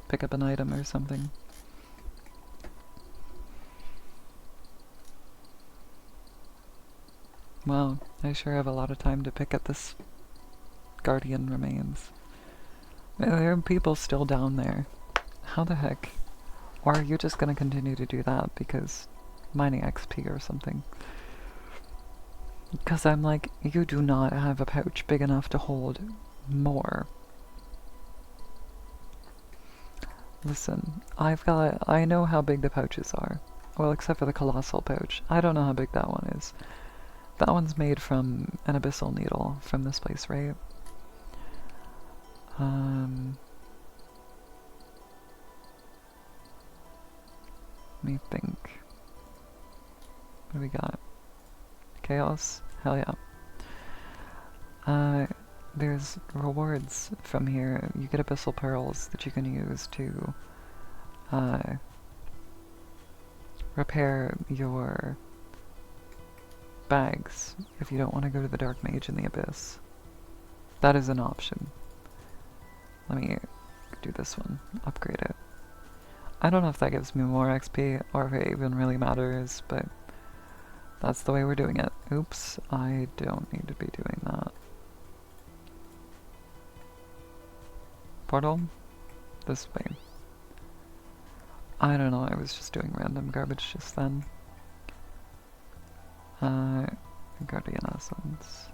pick up an item or something. Wow, I sure have a lot of time to pick at this Guardian remains. There are people still down there. How the heck? Or are you just gonna continue to do that because mining XP or something? Because I'm like, you do not have a pouch big enough to hold more. Listen, I know how big the pouches are. Well, except for the colossal pouch. I don't know how big that one is. That one's made from an abyssal needle from this place, right? Let me think. What do we got? Chaos? Hell yeah. There's rewards from here. You get abyssal pearls that you can use to repair your bags if you don't want to go to the Dark Mage in the Abyss. That is an option. Let me do this one. Upgrade it. I don't know if that gives me more XP or if it even really matters, but that's the way we're doing it. Oops, I don't need to be doing that. Portal? This way. I don't know, I was just doing random garbage just then. Guardian Essence.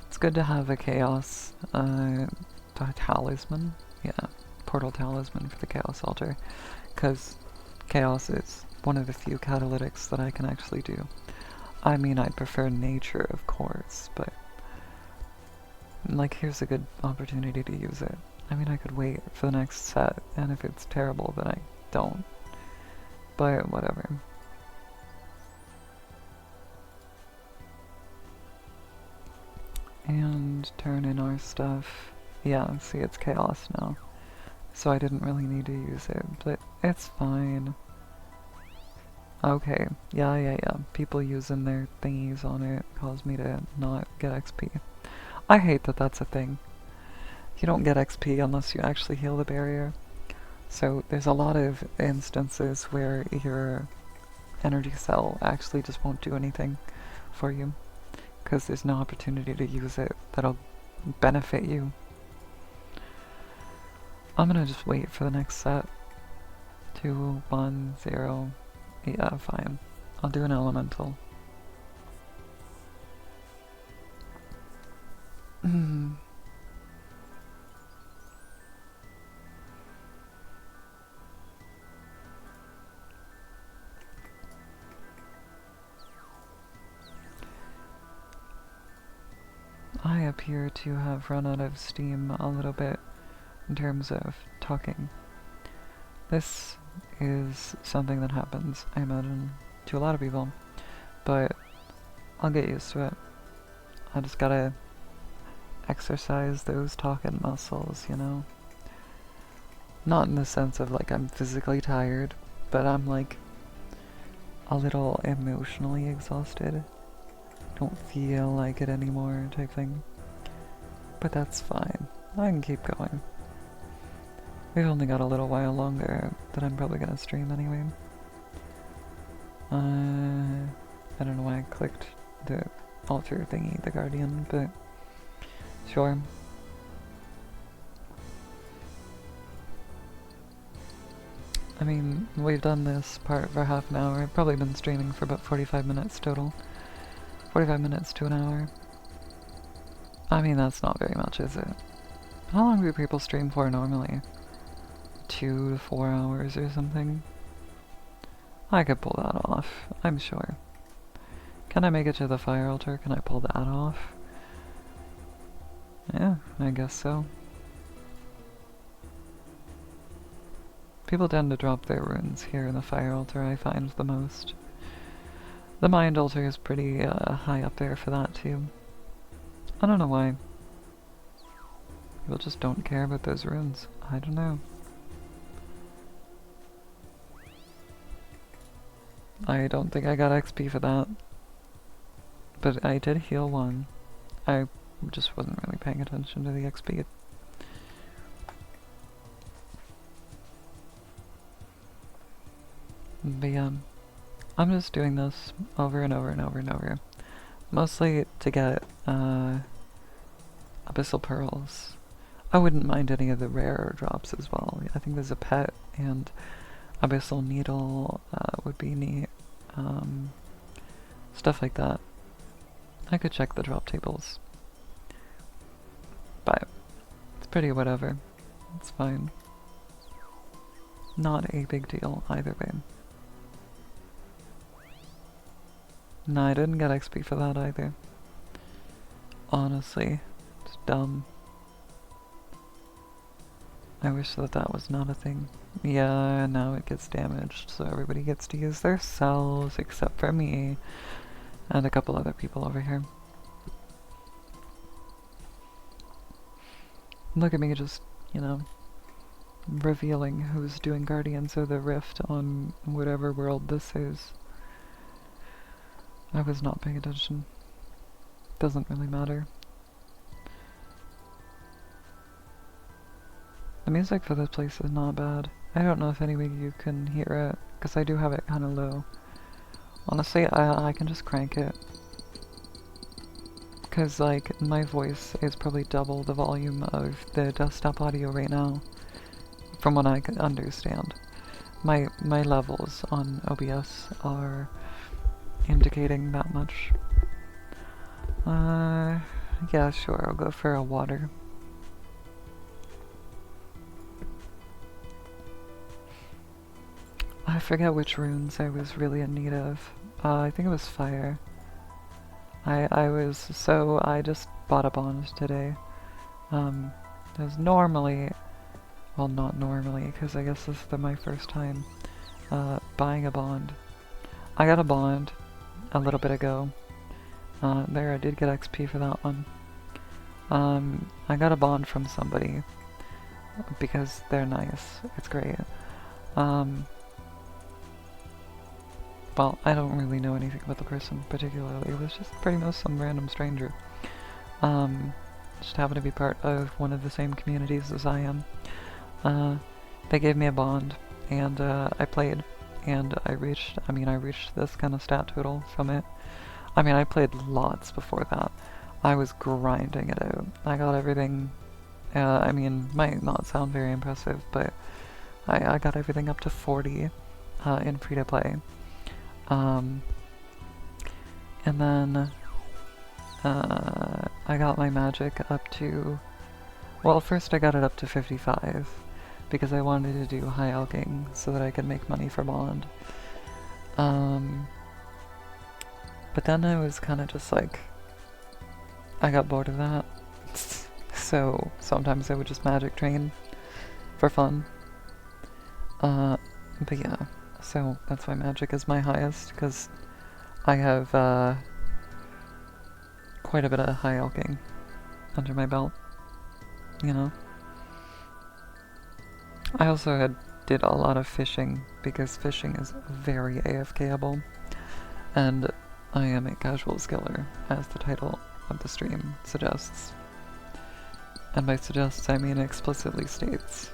It's good to have a Chaos talisman. Yeah, Portal Talisman for the Chaos Altar. Because Chaos is one of the few catalytics that I can actually do. I mean, I'd prefer nature, of course, but like, here's a good opportunity to use it. I mean, I could wait for the next set, and if it's terrible, then I don't. But whatever. And turn in our stuff. Yeah, see, it's chaos now. So I didn't really need to use it, but it's fine. Okay, yeah. People using their thingies on it caused me to not get XP. I hate that that's a thing. You don't get XP unless you actually heal the barrier. So there's a lot of instances where your energy cell actually just won't do anything for you, because there's no opportunity to use it that'll benefit you. I'm gonna just wait for the next set. 2, 1, 0. Yeah, fine. I'll do an elemental. I appear to have run out of steam a little bit in terms of talking. This is something that happens, I imagine, to a lot of people, but I'll get used to it. I just gotta exercise those talking muscles, you know? Not in the sense of like I'm physically tired, but I'm like a little emotionally exhausted. Don't feel like it anymore type thing. But that's fine. I can keep going. We've only got a little while longer that I'm probably gonna stream anyway. I don't know why I clicked the altar thingy, the Guardian, but sure. I mean, we've done this part for half an hour. I've probably been streaming for about 45 minutes total. 45 minutes to an hour. I mean, that's not very much, is it? How long do people stream for normally? 2 to 4 hours or something? I could pull that off, I'm sure. Can I make it to the fire altar? Can I pull that off? Yeah, I guess so. People tend to drop their runes here in the fire altar, I find the most. The mind altar is pretty high up there for that too. I don't know why. People just don't care about those runes. I don't know. I don't think I got XP for that. But I did heal one. I just wasn't really paying attention to the XP. But yeah, I'm just doing this over and over and over and over. Mostly to get abyssal pearls. I wouldn't mind any of the rarer drops as well. I think there's a pet and abyssal needle would be neat. Stuff like that. I could check the drop tables. But it's pretty whatever. It's fine. Not a big deal either way. No, I didn't get XP for that either. Honestly, it's dumb. I wish that that was not a thing. Yeah, now it gets damaged, so everybody gets to use their cells except for me and a couple other people over here. Look at me just, you know, revealing who's doing Guardians of the Rift on whatever world this is. I was not paying attention. Doesn't really matter. The music for this place is not bad. I don't know if any of you can hear it, because I do have it kind of low. Honestly, I can just crank it. Because, like, my voice is probably double the volume of the desktop audio right now, from what I can understand. My levels on OBS are indicating that much. Yeah, sure, I'll go for a water. I forget which runes I was really in need of. I think it was fire. I just bought a bond today. There's normally, well, not normally, because I guess this is my first time buying a bond. I got a bond a little bit ago. There, I did get XP for that one. I got a bond from somebody because they're nice. It's great. Well, I don't really know anything about the person particularly. It was just pretty much some random stranger. Just happened to be part of one of the same communities as I am. They gave me a bond, and I played, and I reached this kind of stat total from it. I mean, I played lots before that. I was grinding it out. I got everything, I mean, might not sound very impressive, but I got everything up to 40 in free-to-play. And then I got my magic up to, well, first I got it up to 55 because I wanted to do high alching so that I could make money for bond. But then I was kind of just like, I got bored of that. So sometimes I would just magic train for fun. But yeah. So that's why magic is my highest, because I have quite a bit of high alching under my belt, you know. I also did a lot of fishing, because fishing is very AFKable, and I am a casual skiller, as the title of the stream suggests. And by suggests, I mean explicitly states.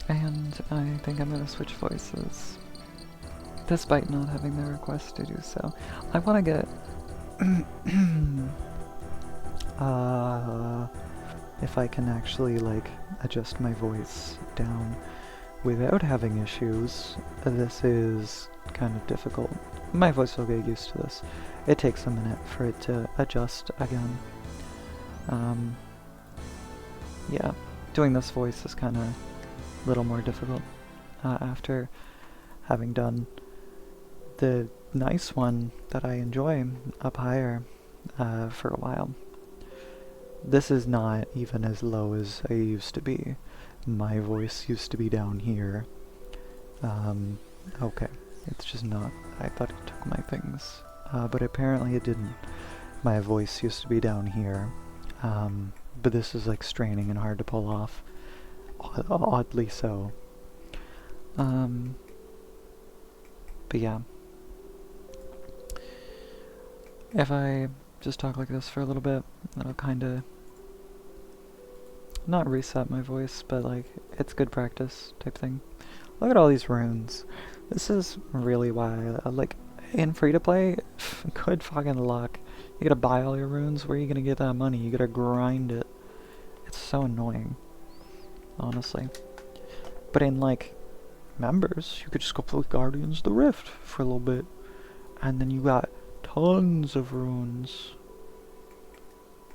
And I think I'm gonna switch voices, despite not having the request to do so. I wanna get if I can actually, like, adjust my voice down without having issues. This is kind of difficult. My voice will get used to this. It takes a minute for it to adjust again. Yeah, doing this voice is kind of a little more difficult after having done the nice one that I enjoy up higher for a while. This is not even as low as I used to be. My voice used to be down here. Okay, it's just not. I thought it took my things, but apparently it didn't. My voice used to be down here, but this is like straining and hard to pull off. Oddly so. But yeah. If I just talk like this for a little bit, that'll kinda not reset my voice, but like, it's good practice type thing. Look at all these runes. This is really why, like, in free-to-play, good fucking luck. You gotta buy all your runes, where are you gonna get that money? You gotta grind it. It's so annoying, honestly. But in, like, members, you could just go play with Guardians of the Rift for a little bit. And then you got tons of runes.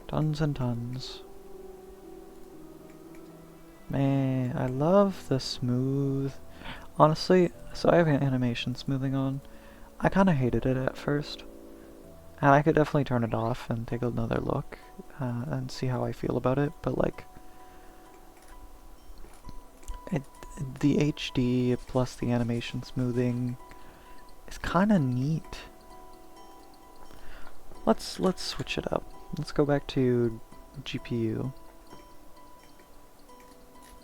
Tons and tons. Man, I love the smooth. Honestly, so I have an animation smoothing on. I kind of hated it at first. And I could definitely turn it off and take another look and see how I feel about it. But like, the HD plus the animation smoothing is kind of neat. Let's switch it up. Let's go back to GPU.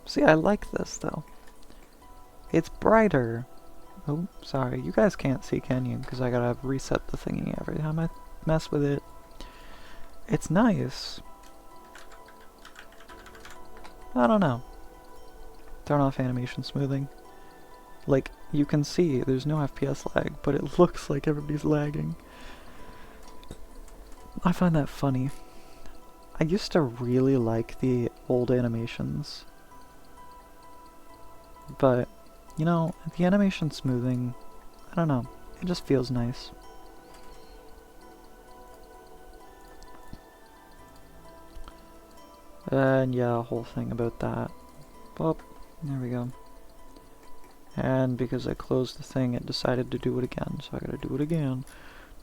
See, I like this though. It's brighter. Oh, sorry. You guys can't see, can you? Because I gotta reset the thingy every time I mess with it. It's nice. I don't know. Turn off animation smoothing. Like, you can see there's no FPS lag, but it looks like everybody's lagging. I find that funny. I used to really like the old animations. But, you know, the animation smoothing, I don't know, it just feels nice. And yeah, a whole thing about that. Well, there we go. And because I closed the thing, it decided to do it again, so I gotta do it again.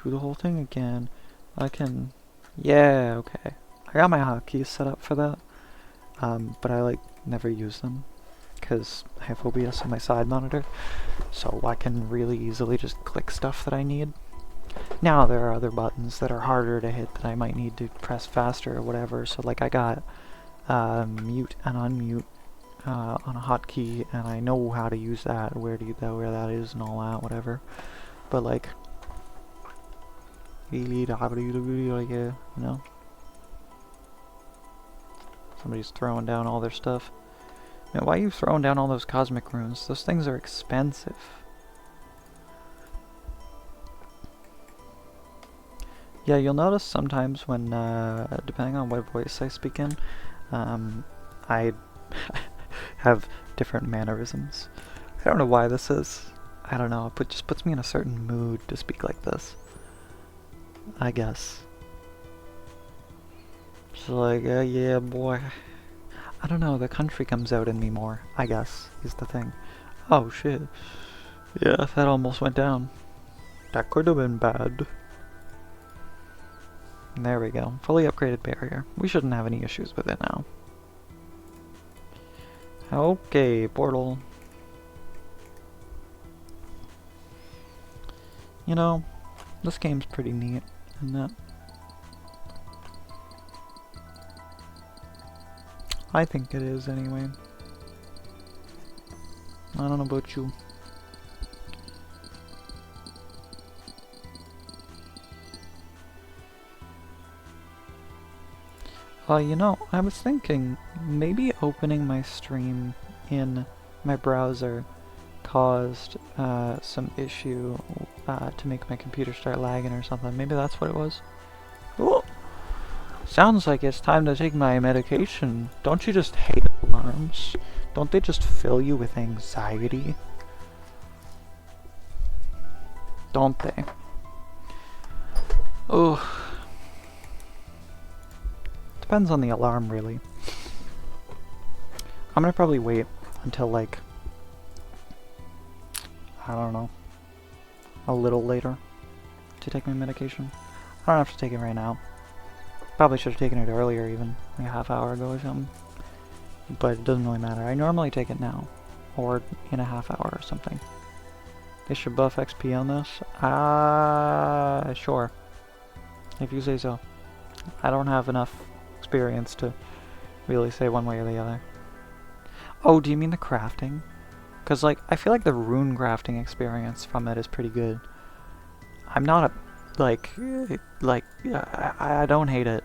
Do the whole thing again. I can... Yeah, okay. I got my hotkeys set up for that, but I, like, never use them. Because I have OBS on my side monitor, so I can really easily just click stuff that I need. Now there are other buttons that are harder to hit that I might need to press faster or whatever, so like I got mute and unmute on a hotkey, and I know how to use that, where that is and all that, whatever. But like, you know? Somebody's throwing down all their stuff. Man, why are you throwing down all those cosmic runes? Those things are expensive. Yeah, you'll notice sometimes when, depending on what voice I speak in, I have different mannerisms. I don't know why this is. I don't know, it just puts me in a certain mood to speak like this. I guess. Just like, yeah, boy. I don't know, the country comes out in me more, I guess, is the thing. Oh shit. Yeah, that almost went down. That could have been bad. There we go. Fully upgraded barrier. We shouldn't have any issues with it now. Okay, portal. You know, this game's pretty neat, isn't it? I think it is, anyway. I don't know about you. You know, I was thinking, maybe opening my stream in my browser caused some issue to make my computer start lagging or something. Maybe that's what it was. Ooh. Sounds like it's time to take my medication. Don't you just hate alarms? Don't they just fill you with anxiety? Don't they? Oh. Depends on the alarm, really. I'm gonna probably wait until, like, I don't know, a little later to take my medication. I don't have to take it right now. Probably should have taken it earlier, even, like a half hour ago or something. But it doesn't really matter. I normally take it now, or in a half hour or something. They should buff XP on this? Sure. If you say so. I don't have enough experience to really say one way or the other. Oh, do you mean the crafting? Because, like, I feel like the rune crafting experience from it is pretty good. I'm not a, I don't hate it.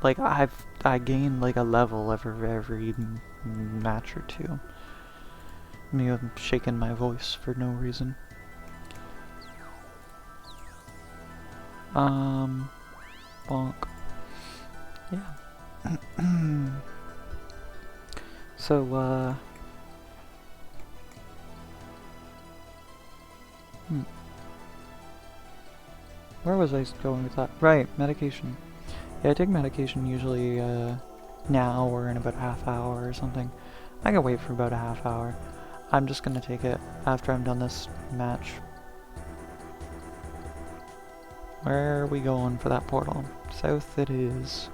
Like, I gain, like, a level every match or two. Me shaking my voice for no reason. Bonk. Yeah. So, where was I going with that? Right, medication. Yeah, I take medication usually, now or in about a half hour or something. I can wait for about a half hour. I'm just gonna take it after I'm done this match. Where are we going for that portal? South it is.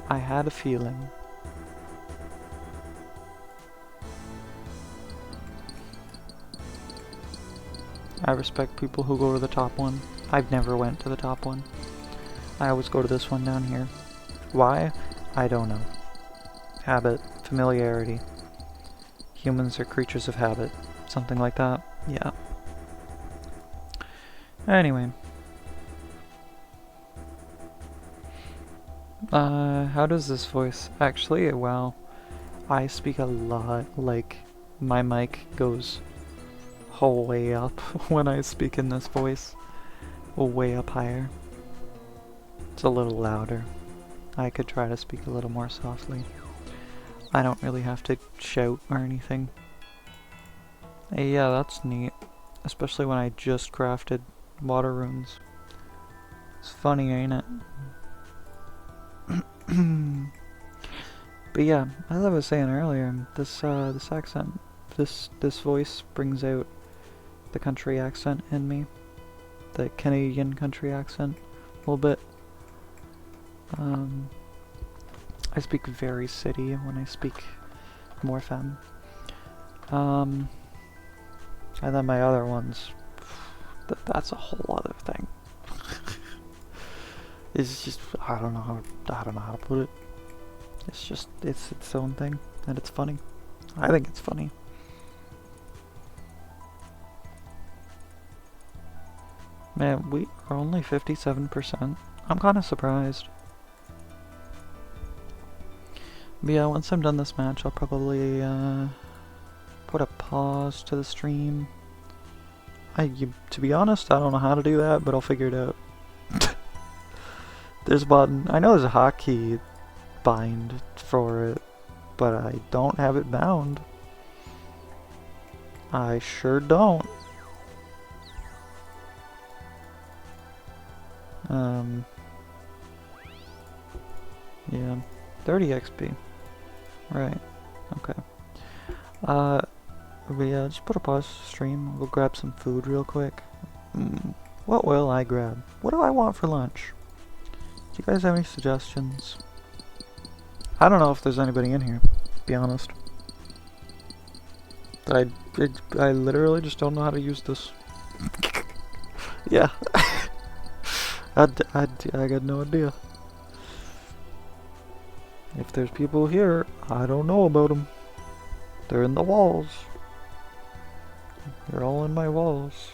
I had a feeling. I respect people who go to the top one. I've never went to the top one. I always go to this one down here. Why? I don't know. Habit. Familiarity. Humans are creatures of habit. Something like that. Yeah. Anyway. How does this voice? Actually, well, I speak a lot. Like, my mic goes way up when I speak in this voice. Way up higher. It's a little louder. I could try to speak a little more softly. I don't really have to shout or anything. Hey, yeah, that's neat. Especially when I just crafted water runes. It's funny, ain't it? But yeah, as I was saying earlier, this accent, this voice brings out the country accent in me. The Canadian country accent, a little bit. I speak very city when I speak more femme. And then my other ones, that's a whole other thing. It's just, I don't know how to put it. It's just, it's its own thing, and it's funny. I think it's funny. Man, we are only 57%. I'm kind of surprised. But yeah, once I'm done this match, I'll probably put a pause to the stream. To be honest, I don't know how to do that, but I'll figure it out. There's a button. I know there's a hotkey bind for it, but I don't have it bound. I sure don't. Yeah, 30 XP. Right. Okay. But yeah, just put a pause to the stream. I'll go grab some food real quick. What will I grab? What do I want for lunch? Do you guys have any suggestions? I don't know if there's anybody in here, to be honest. I literally just don't know how to use this. Yeah. I got no idea. If there's people here, I don't know about them. They're in the walls. They're all in my walls.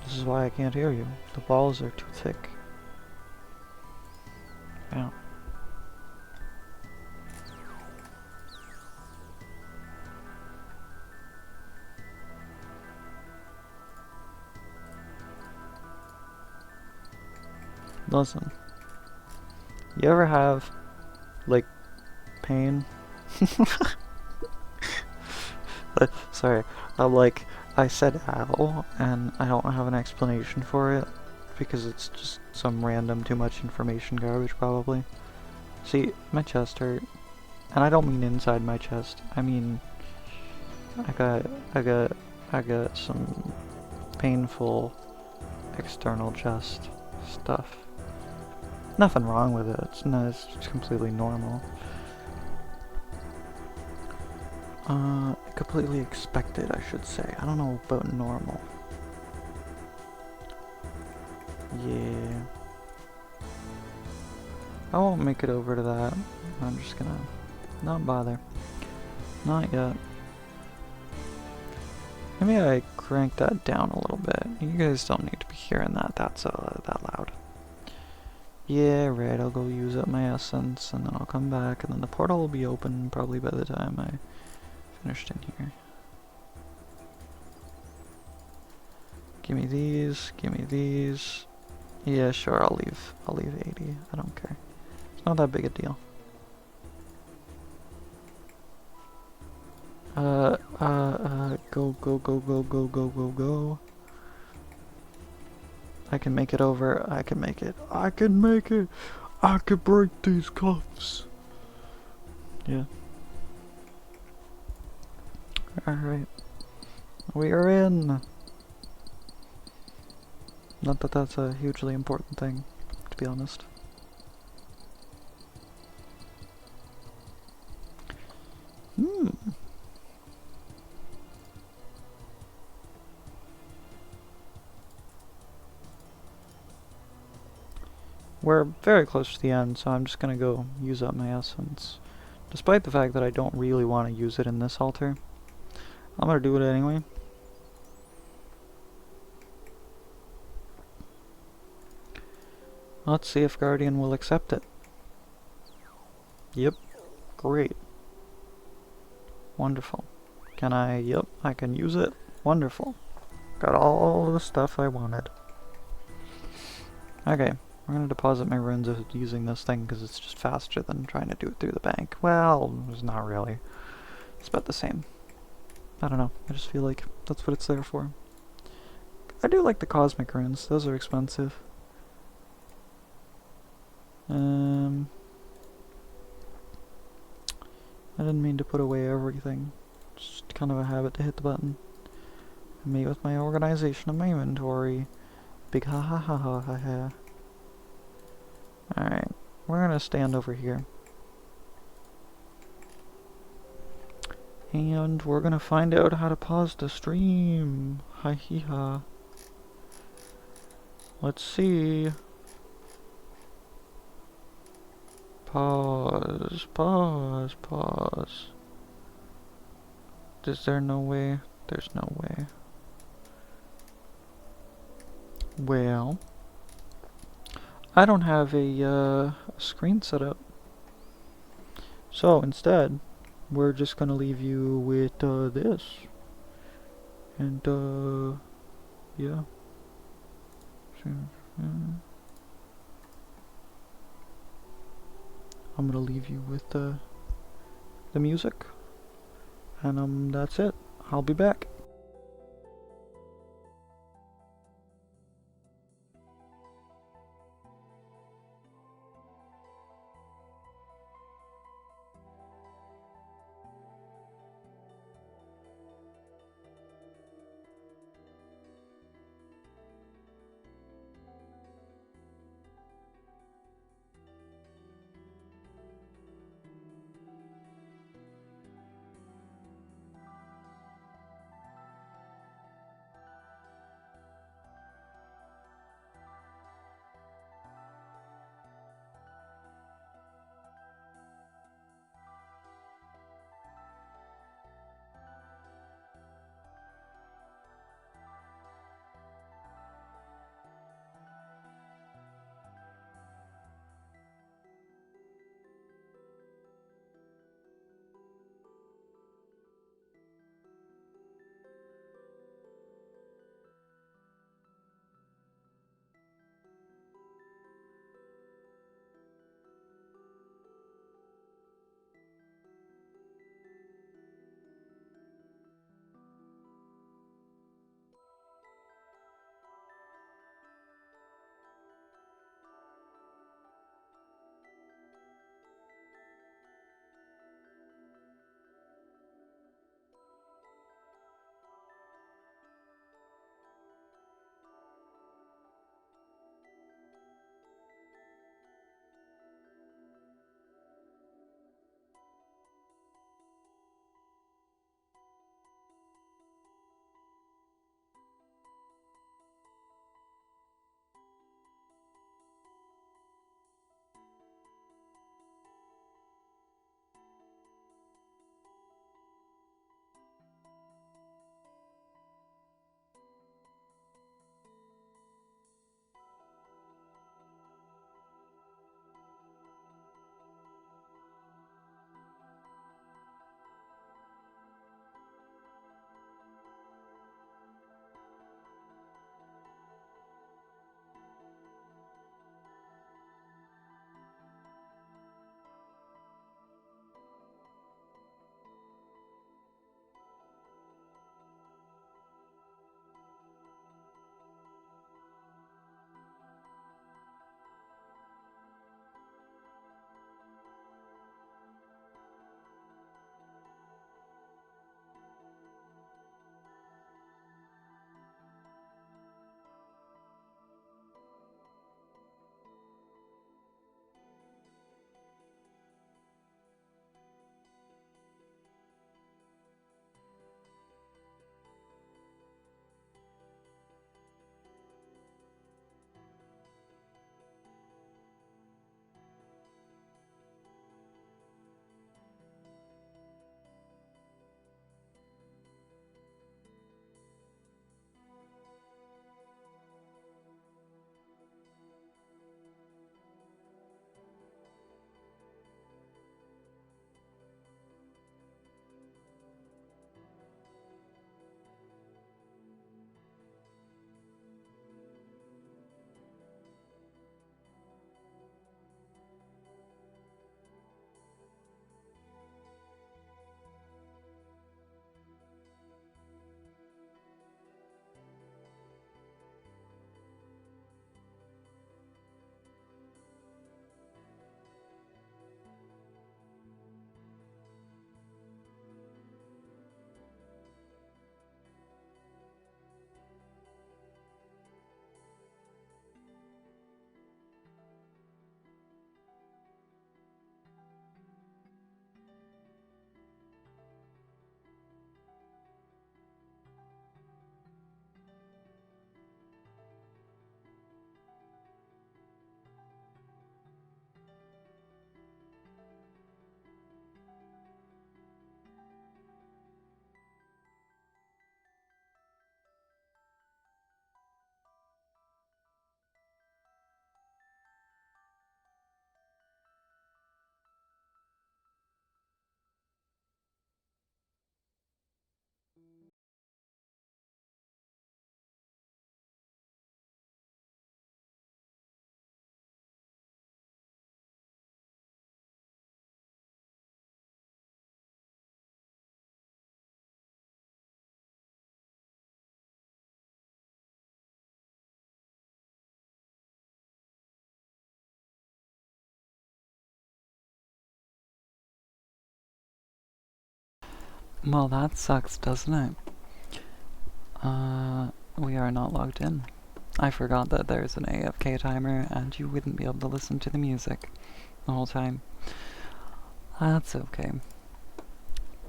This is why I can't hear you. The walls are too thick. Yeah. Listen. You ever have, like, pain? Sorry, I said ow, and I don't have an explanation for it, because it's just some random too much information garbage, probably. See, my chest hurt, and I don't mean inside my chest, I mean, I got some painful external chest stuff. Nothing wrong with it, it's completely normal. Completely expected, I should say. I don't know about normal. Yeah. I won't make it over to that. I'm just gonna not bother. Not yet. Maybe I crank that down a little bit. You guys don't need to be hearing that. That's that loud. Yeah, right, I'll go use up my essence, and then I'll come back, and then the portal will be open probably by the time I finished in here. Give me these, give me these. Yeah, sure, I'll leave 80. I don't care. It's not that big a deal. Go, go, go, go, go, go, go, go. I can make it over. I can make it. I can make it. I can break these cuffs. Yeah. Alright. We are in. Not that that's a hugely important thing, to be honest. Hmm. We're very close to the end, so I'm just gonna go use up my essence. Despite the fact that I don't really want to use it in this altar. I'm gonna do it anyway. Let's see if Guardian will accept it. Yep. Great. Wonderful. Can I? Yep, I can use it. Wonderful. Got all the stuff I wanted. Okay, we're gonna deposit my runes using this thing because it's just faster than trying to do it through the bank. Well, it's not really. It's about the same. I don't know, I just feel like that's what it's there for. I do like the cosmic runes, those are expensive. I didn't mean to put away everything. Just kind of a habit to hit the button. Me with my organization of my inventory. Big ha ha ha ha ha ha. Alright, we're gonna stand over here. And we're gonna find out how to pause the stream. Hi hee ha. Let's see. Pause, pause, pause. Is there no way? There's no way. Well, I don't have a screen set up. So instead, we're just gonna leave you with this. And yeah. I'm gonna leave you with the music. And that's it. I'll be back. Well, that sucks, doesn't it? We are not logged in. I forgot that there's an AFK timer and you wouldn't be able to listen to the music the whole time. That's okay.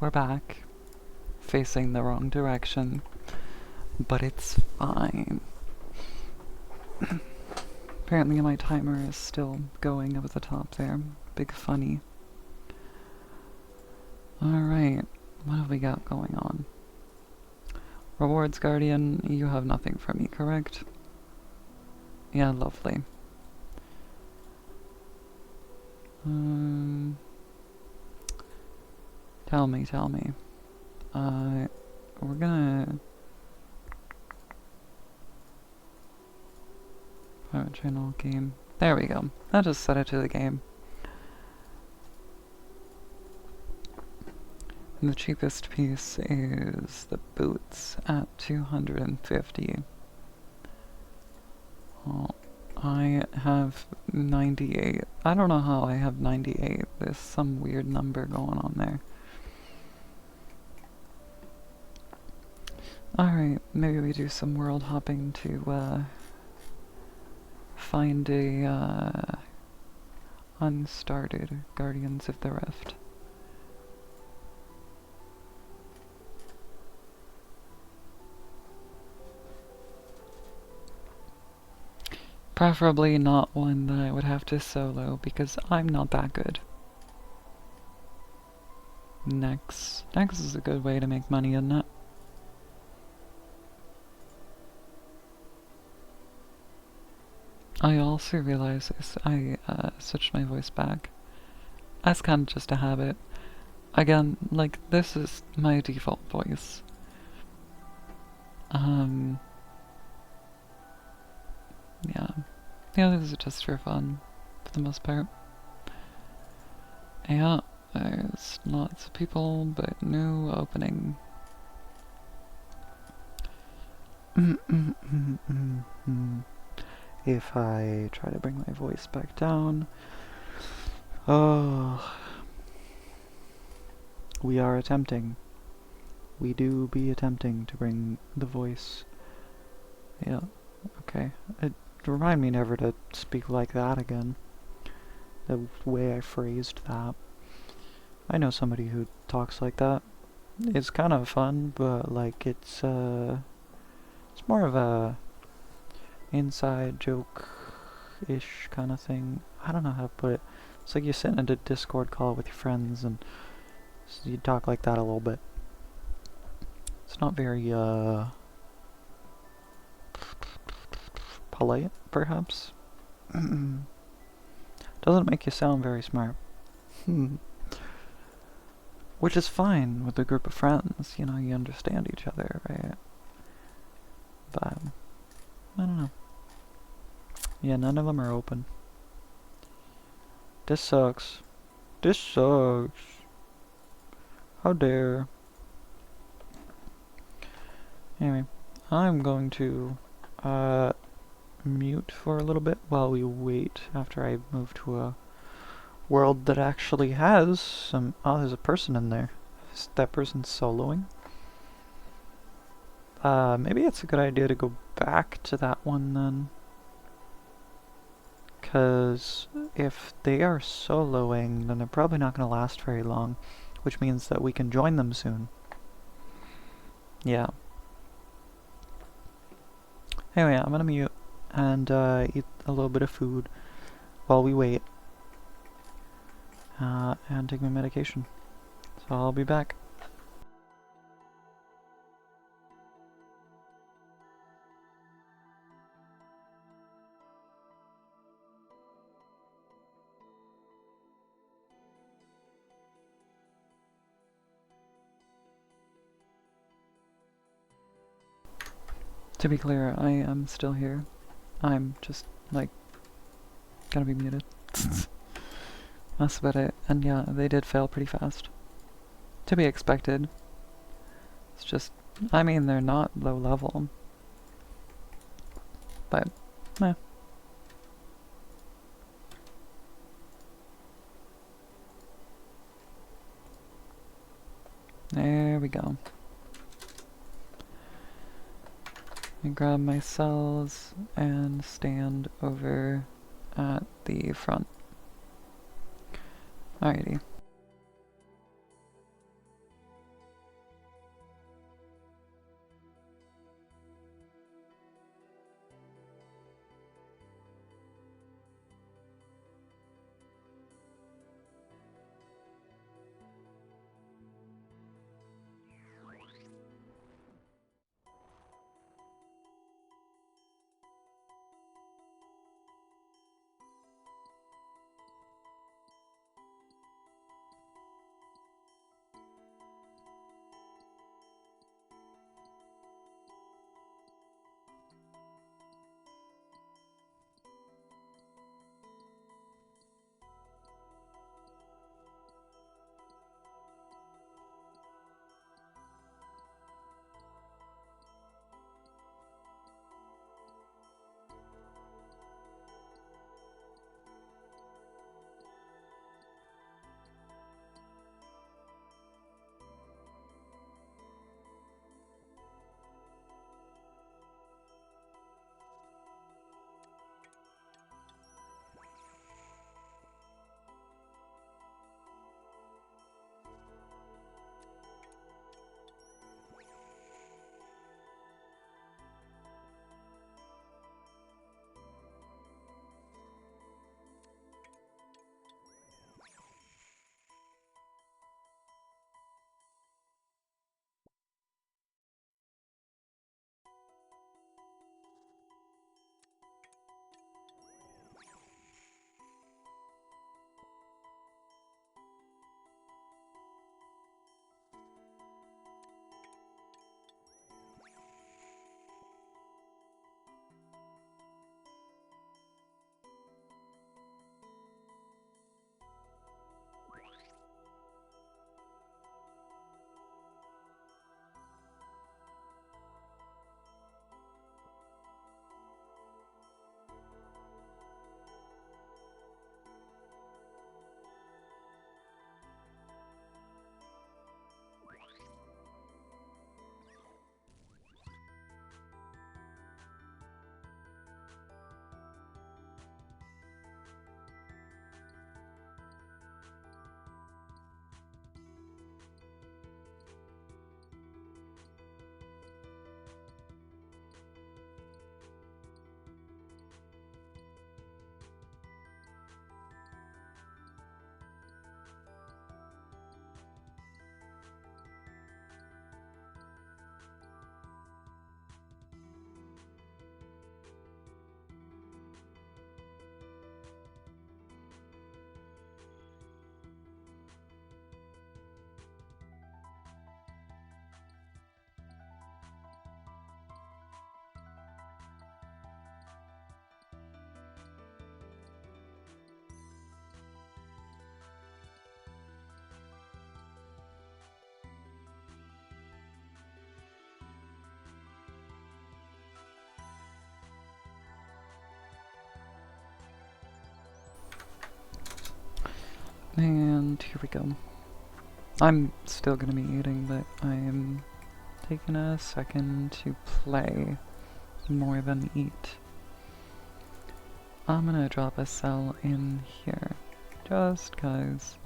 We're back, facing the wrong direction, but it's fine. Apparently my timer is still going up at the top there. Big funny. Alright, what have we got going on? Rewards Guardian, you have nothing for me, correct? Yeah, lovely. Tell me. We're gonna... Private channel game. There we go. I just set it to the game. And the cheapest piece is the boots at 250. Well, I have 98. I don't know how I have 98. There's some weird number going on there. Alright, maybe we do some world hopping to find a unstarted Guardians of the Rift. Preferably not one that I would have to solo, because I'm not that good. Next is a good way to make money, isn't it? I also realize I switched my voice back. That's kind of just a habit. Again, like, this is my default voice. Yeah. The others are just for fun, for the most part. Yeah, there's lots of people, but no opening. If I try to bring my voice back down... Oh... We are attempting. We do be attempting to bring the voice. Yeah, okay. Remind me never to speak like that again. The way I phrased that. I know somebody who talks like that. It's kind of fun, but like it's more of a inside joke-ish kind of thing. I don't know how to put it. It's like you sit in a Discord call with your friends and so you talk like that a little bit. It's not very polite, perhaps. Doesn't make you sound very smart. Which is fine with a group of friends, you know, you understand each other, right? But, I don't know. Yeah, none of them are open. This sucks. This sucks. How dare. Anyway, I'm going to, mute for a little bit while we wait after I move to a world that actually has some... Oh, there's a person in there. Is that person soloing? Maybe it's a good idea to go back to that one then. Because if they are soloing, then they're probably not going to last very long, which means that we can join them soon. Yeah. Anyway, I'm going to mute and eat a little bit of food while we wait. And take my medication. So I'll be back. To be clear, I am still here. I'm just, like, gonna be muted. That's about it. And yeah, they did fail pretty fast. To be expected. It's just, I mean, they're not low level. But, meh. There we we go. I grab my cells and stand over at the front. Alrighty. And here we go. I'm still gonna be eating, but I am taking a second to play more than eat. I'm gonna drop a cell in here, just cause.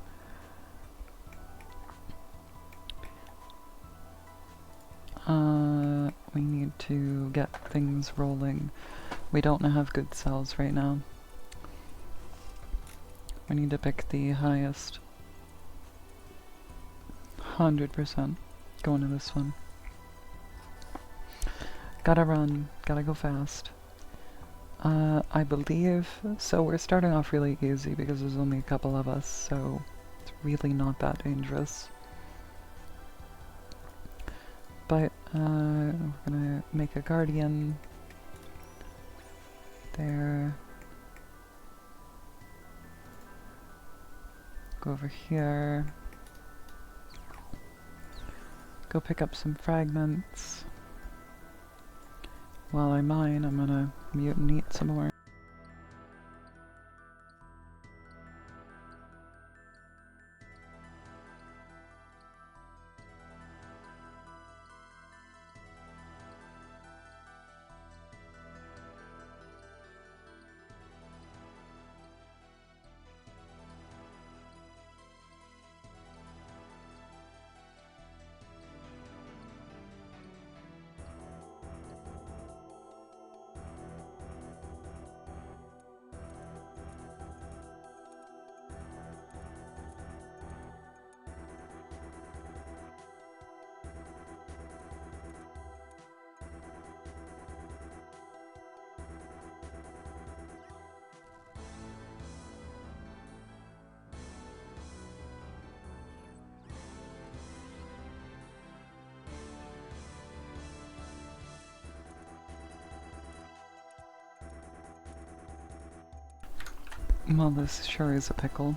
We need to get things rolling. We don't have good cells right now. We need to pick the highest. 100% going to this one. Gotta run, gotta go fast. I believe, so we're starting off really easy because there's only a couple of us, so it's really not that dangerous. But, we're gonna make a guardian. There. Go over here. Go pick up some fragments. While I mine, I'm gonna mute and eat some more. Well, this sure is a pickle.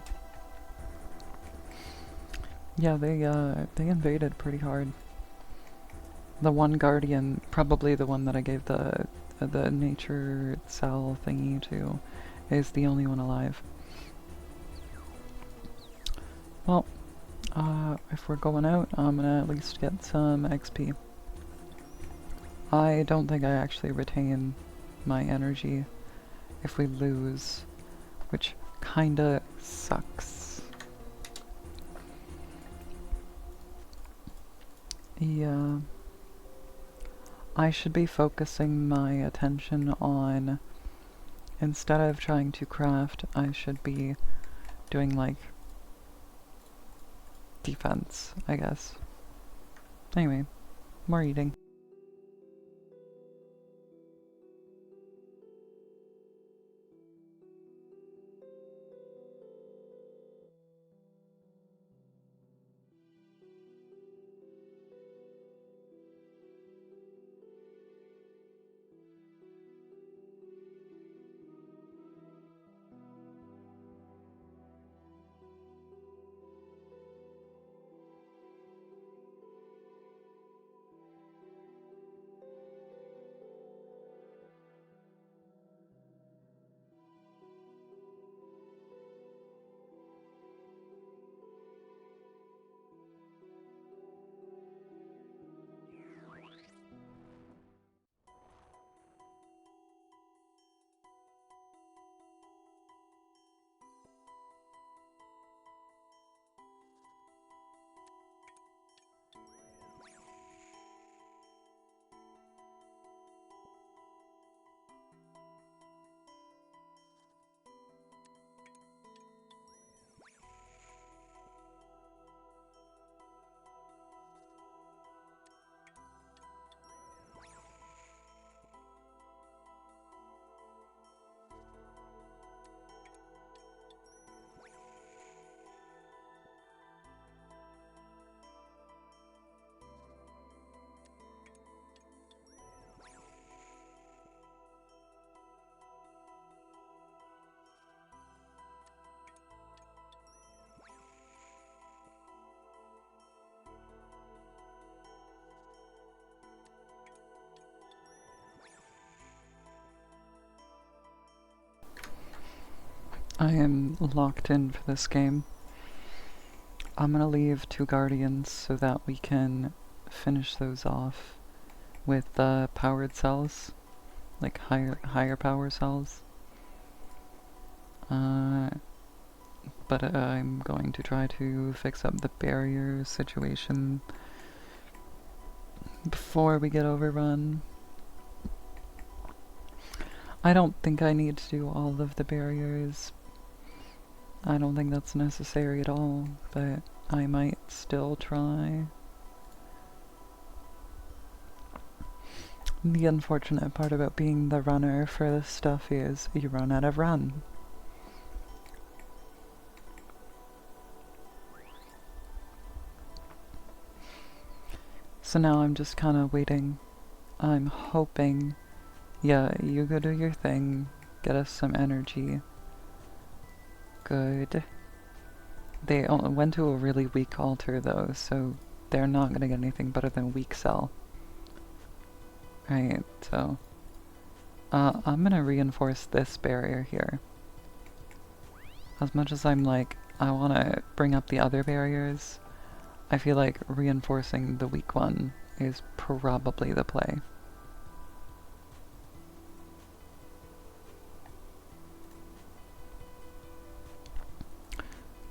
Yeah, they invaded pretty hard. The one guardian, probably the one that I gave the nature cell thingy to, is the only one alive. Well, if we're going out, I'm gonna at least get some XP. I don't think I actually retain my energy if we lose, which kinda sucks. Yeah. I should be focusing my attention on, instead of trying to craft, I should be doing like defense, I guess. Anyway, more eating. I am locked in for this game. I'm gonna leave 2 guardians so that we can finish those off with powered cells, like higher power cells. But I'm going to try to fix up the barrier situation before we get overrun. I don't think I need to do all of the barriers. I don't think that's necessary at all, but I might still try. The unfortunate part about being the runner for this stuff is you run out of run. So now I'm just kind of waiting. I'm hoping, yeah, you go do your thing, get us some energy. Good. They went to a really weak altar though, so they're not gonna get anything better than weak cell. Right, so I'm gonna reinforce this barrier here. As much as I'm like, I wanna bring up the other barriers, I feel like reinforcing the weak one is probably the play.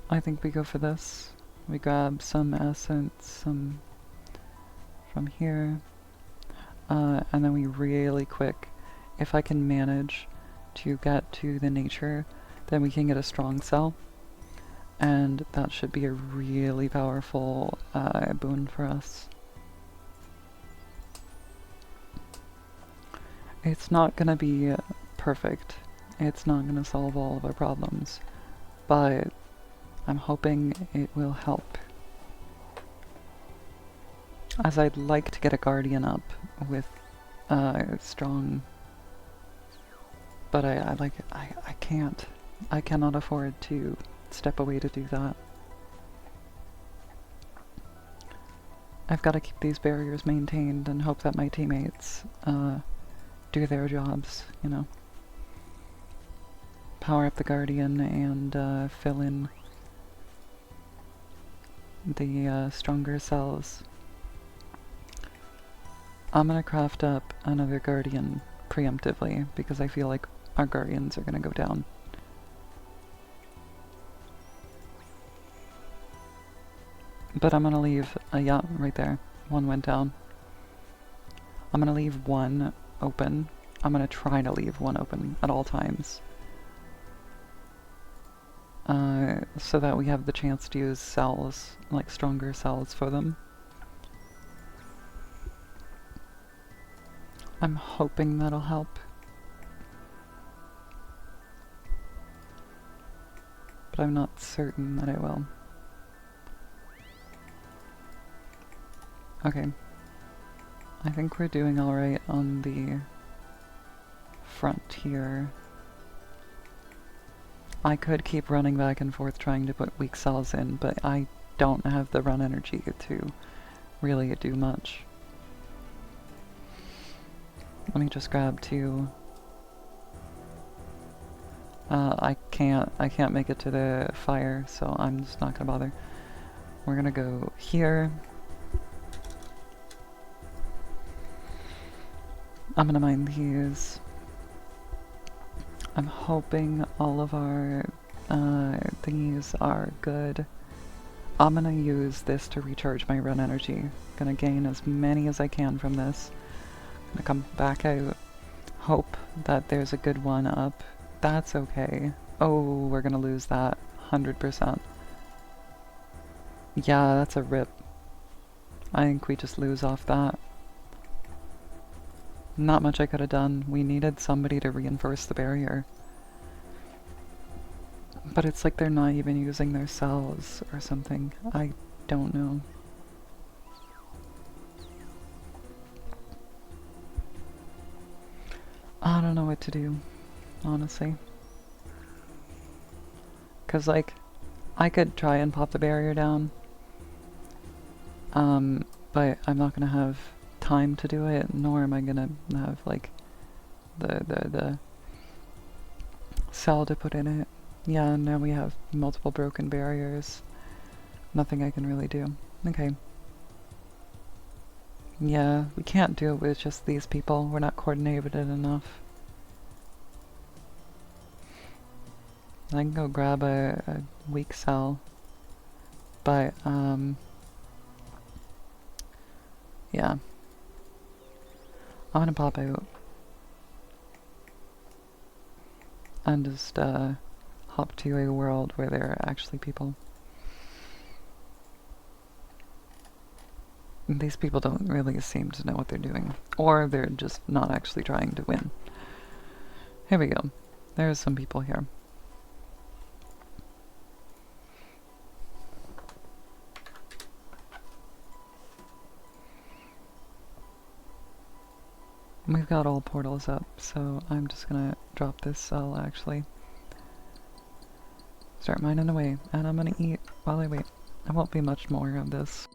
I think we go for this. We grab some essence, some from here, and then we really quick, if I can manage to get to the nature, then we can get a strong cell, and that should be a really powerful boon for us. It's not gonna be perfect. It's not gonna solve all of our problems, but I'm hoping it will help. As I'd like to get a guardian up with strong, but I can't. I cannot afford to step away to do that. I've got to keep these barriers maintained and hope that my teammates do their jobs, you know. Power up the Guardian and fill in the stronger cells. I'm gonna craft up another Guardian preemptively because I feel like our Guardians are gonna go down. But I'm gonna leave, yeah, right there. One went down. I'm gonna leave one open. I'm gonna try to leave one open at all times. So that we have the chance to use cells, like stronger cells for them. I'm hoping that'll help. But I'm not certain that it will. Okay. I think we're doing alright on the front here. I could keep running back and forth trying to put weak cells in, but I don't have the run energy to really do much. Let me just grab two. I can't make it to the fire, so I'm just not gonna bother. We're gonna go here. I'm gonna mine these. I'm hoping all of our thingies are good. I'm gonna use this to recharge my run energy. Gonna gain as many as I can from this. Gonna come back out. Hope that there's a good one up. That's okay. Oh, we're gonna lose that. 100%. Yeah, that's a rip. I think we just lose off that. Not much I could have done. We needed somebody to reinforce the barrier. But it's like they're not even using their cells or something. I don't know. I don't know what to do, honestly. 'Cause like, I could try and pop the barrier down. But I'm not gonna have time to do it, nor am I gonna have like the cell to put in it. Yeah, now we have multiple broken barriers. Nothing I can really do. Okay. Yeah, we can't do it with just these people. We're not coordinated enough. I can go grab a weak cell. But, yeah. I'm gonna pop out. And just, hop to a world where there are actually people. These people don't really seem to know what they're doing. Or they're just not actually trying to win. Here we go. There's some people here. We've got all portals up, so I'm just gonna drop this cell, actually. Start mining away, and I'm gonna eat while I wait. There won't be much more of this.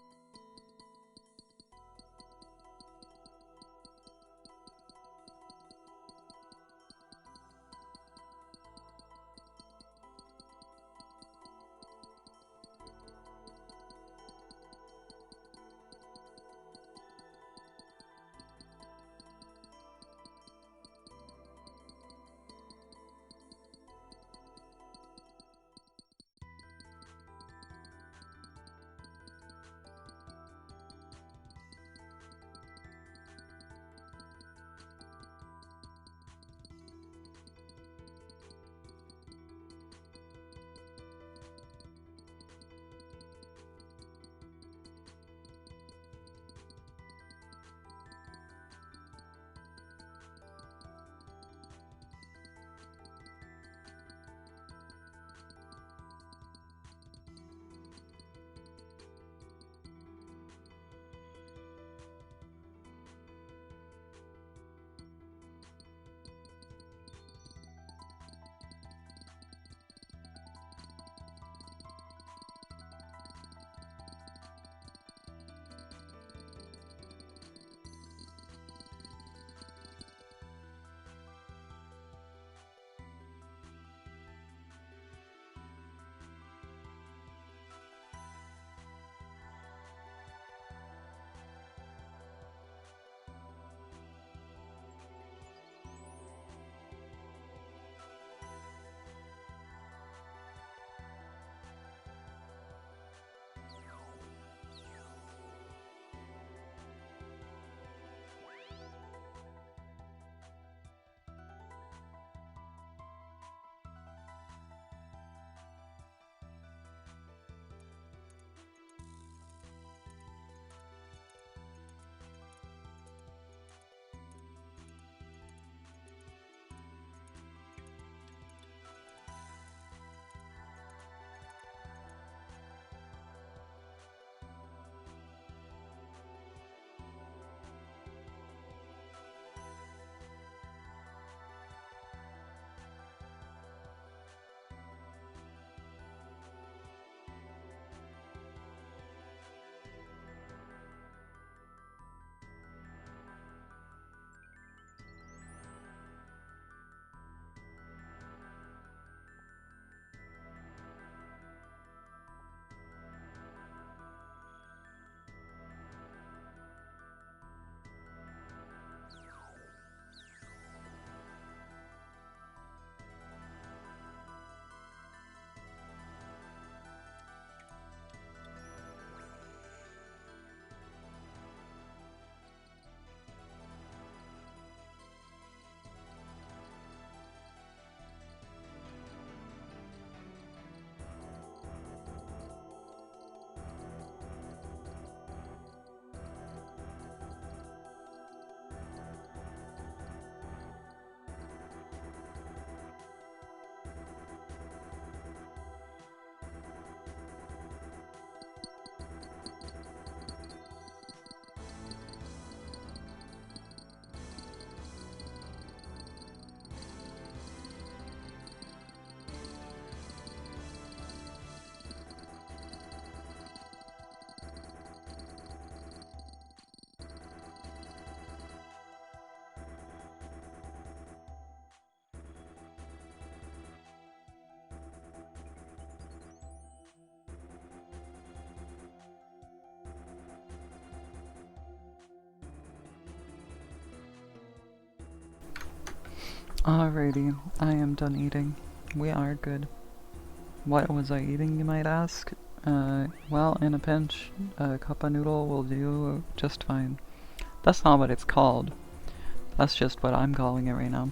Alrighty, I am done eating. We are good. What was I eating, you might ask? Well, in a pinch, a cup of noodle will do just fine. That's not what it's called. That's just what I'm calling it right now.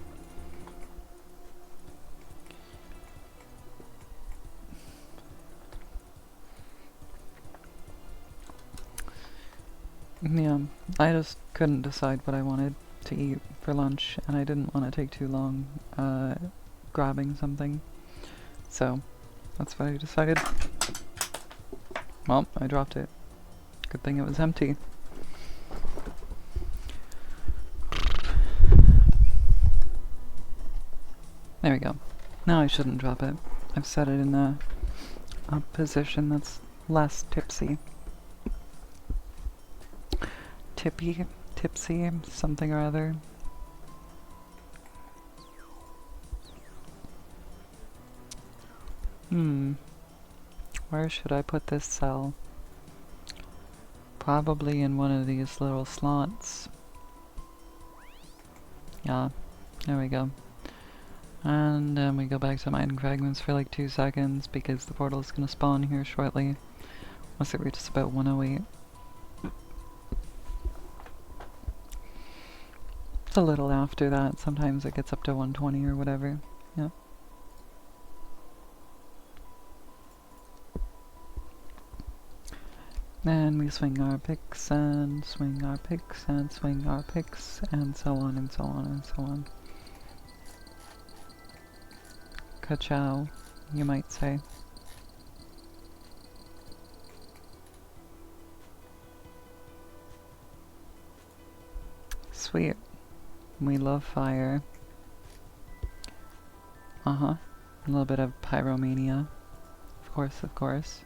Yeah, I just couldn't decide what I wanted to eat for lunch, and I didn't want to take too long, grabbing something. So, that's what I decided. Well, I dropped it. Good thing it was empty. There we go. Now I shouldn't drop it. I've set it in a position that's less tipsy. Tipsy, something or other. Where should I put this cell? Probably in one of these little slots. Yeah, there we go. And then we go back to mining fragments for like 2 seconds because the portal is gonna spawn here shortly. Once it reaches about 108. It's a little after that. Sometimes it gets up to 120 or whatever. Yeah. Then we swing our picks and swing our picks and swing our picks and so on and so on and so on. Ka-chow, you might say. Sweet. We love fire. A little bit of pyromania. Of course, of course.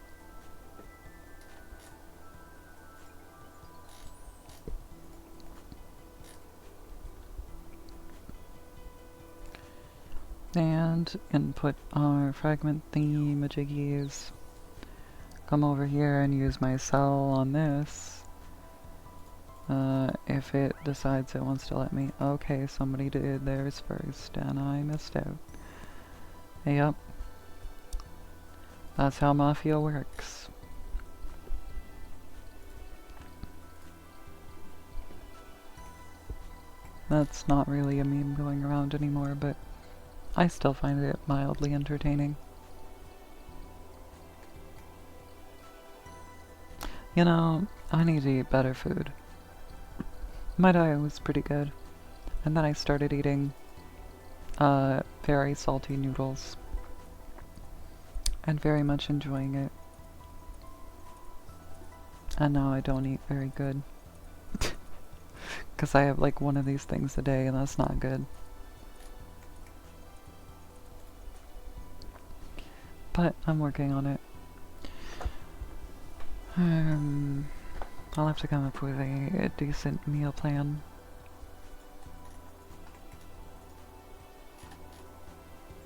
And input our fragment thingy-majiggies. Come over here and use my cell on this. If it decides it wants to let me. Okay, somebody did theirs first and I missed out. Yep. That's how Mafia works. That's not really a meme going around anymore, but I still find it mildly entertaining. You know, I need to eat better food. My diet was pretty good. And then I started eating very salty noodles. And very much enjoying it. And now I don't eat very good. Because I have like one of these things a day and that's not good. But I'm working on it. I'll have to come up with a decent meal plan.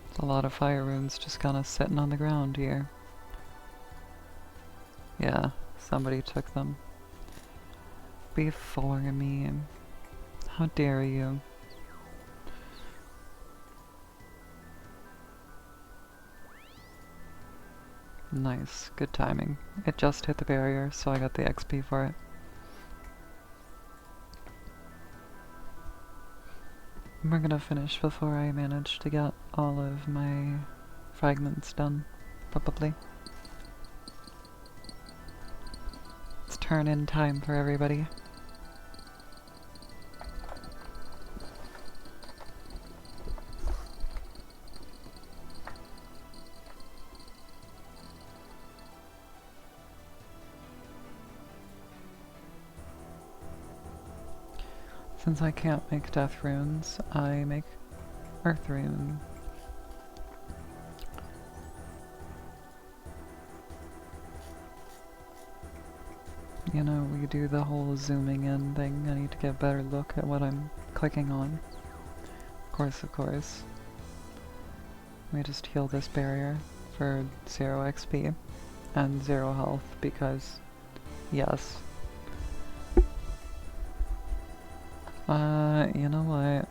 There's a lot of fire runes just kind of sitting on the ground here. Yeah, somebody took them. Before me. How dare you? Nice, good timing. It just hit the barrier, so I got the XP for it. We're gonna finish before I manage to get all of my fragments done, probably. It's turn-in time for everybody. Since I can't make death runes, I make earth rune. You know, we do the whole zooming in thing. I need to get a better look at what I'm clicking on. Of course, of course. Let me just heal this barrier for 0 XP and 0 health because, yes. You know what?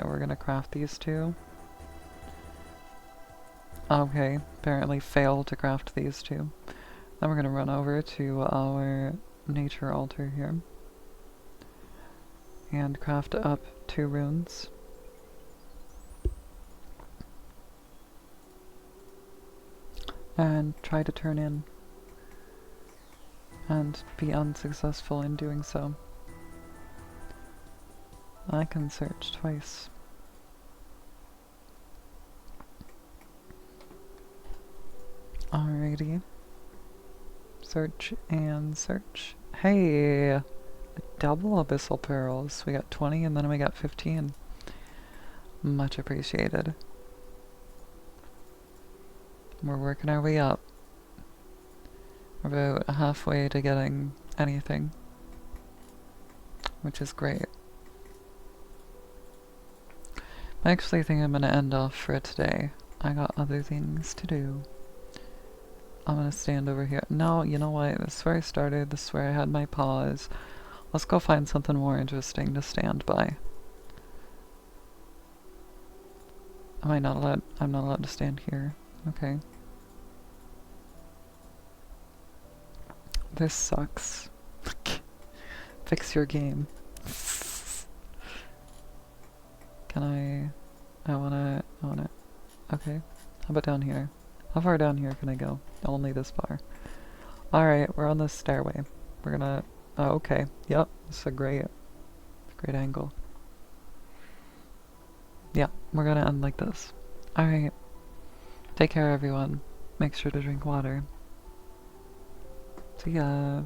We're gonna craft these two. Okay, apparently failed to craft these two. Then we're gonna run over to our nature altar here. And craft up 2 runes. And try to turn in. And be unsuccessful in doing so. I can search twice. Alrighty. Search and search. Hey! Double abyssal pearls. We got 20 and then we got 15. Much appreciated. We're working our way up. We're about halfway to getting anything. Which is great. I actually think I'm gonna end off for today. I got other things to do. I'm gonna stand over here. No, you know what? This is where I started. This is where I had my pause. Let's go find something more interesting to stand by. Am I not allowed? I'm not allowed to stand here. Okay. This sucks. Fix your game. Can I wanna, okay. How about down here? How far down here can I go? Only this far. Alright, we're on this stairway. We're gonna, oh, okay. Yep, this is a great angle. Yeah, we're gonna end like this. Alright. Take care, everyone. Make sure to drink water. See ya.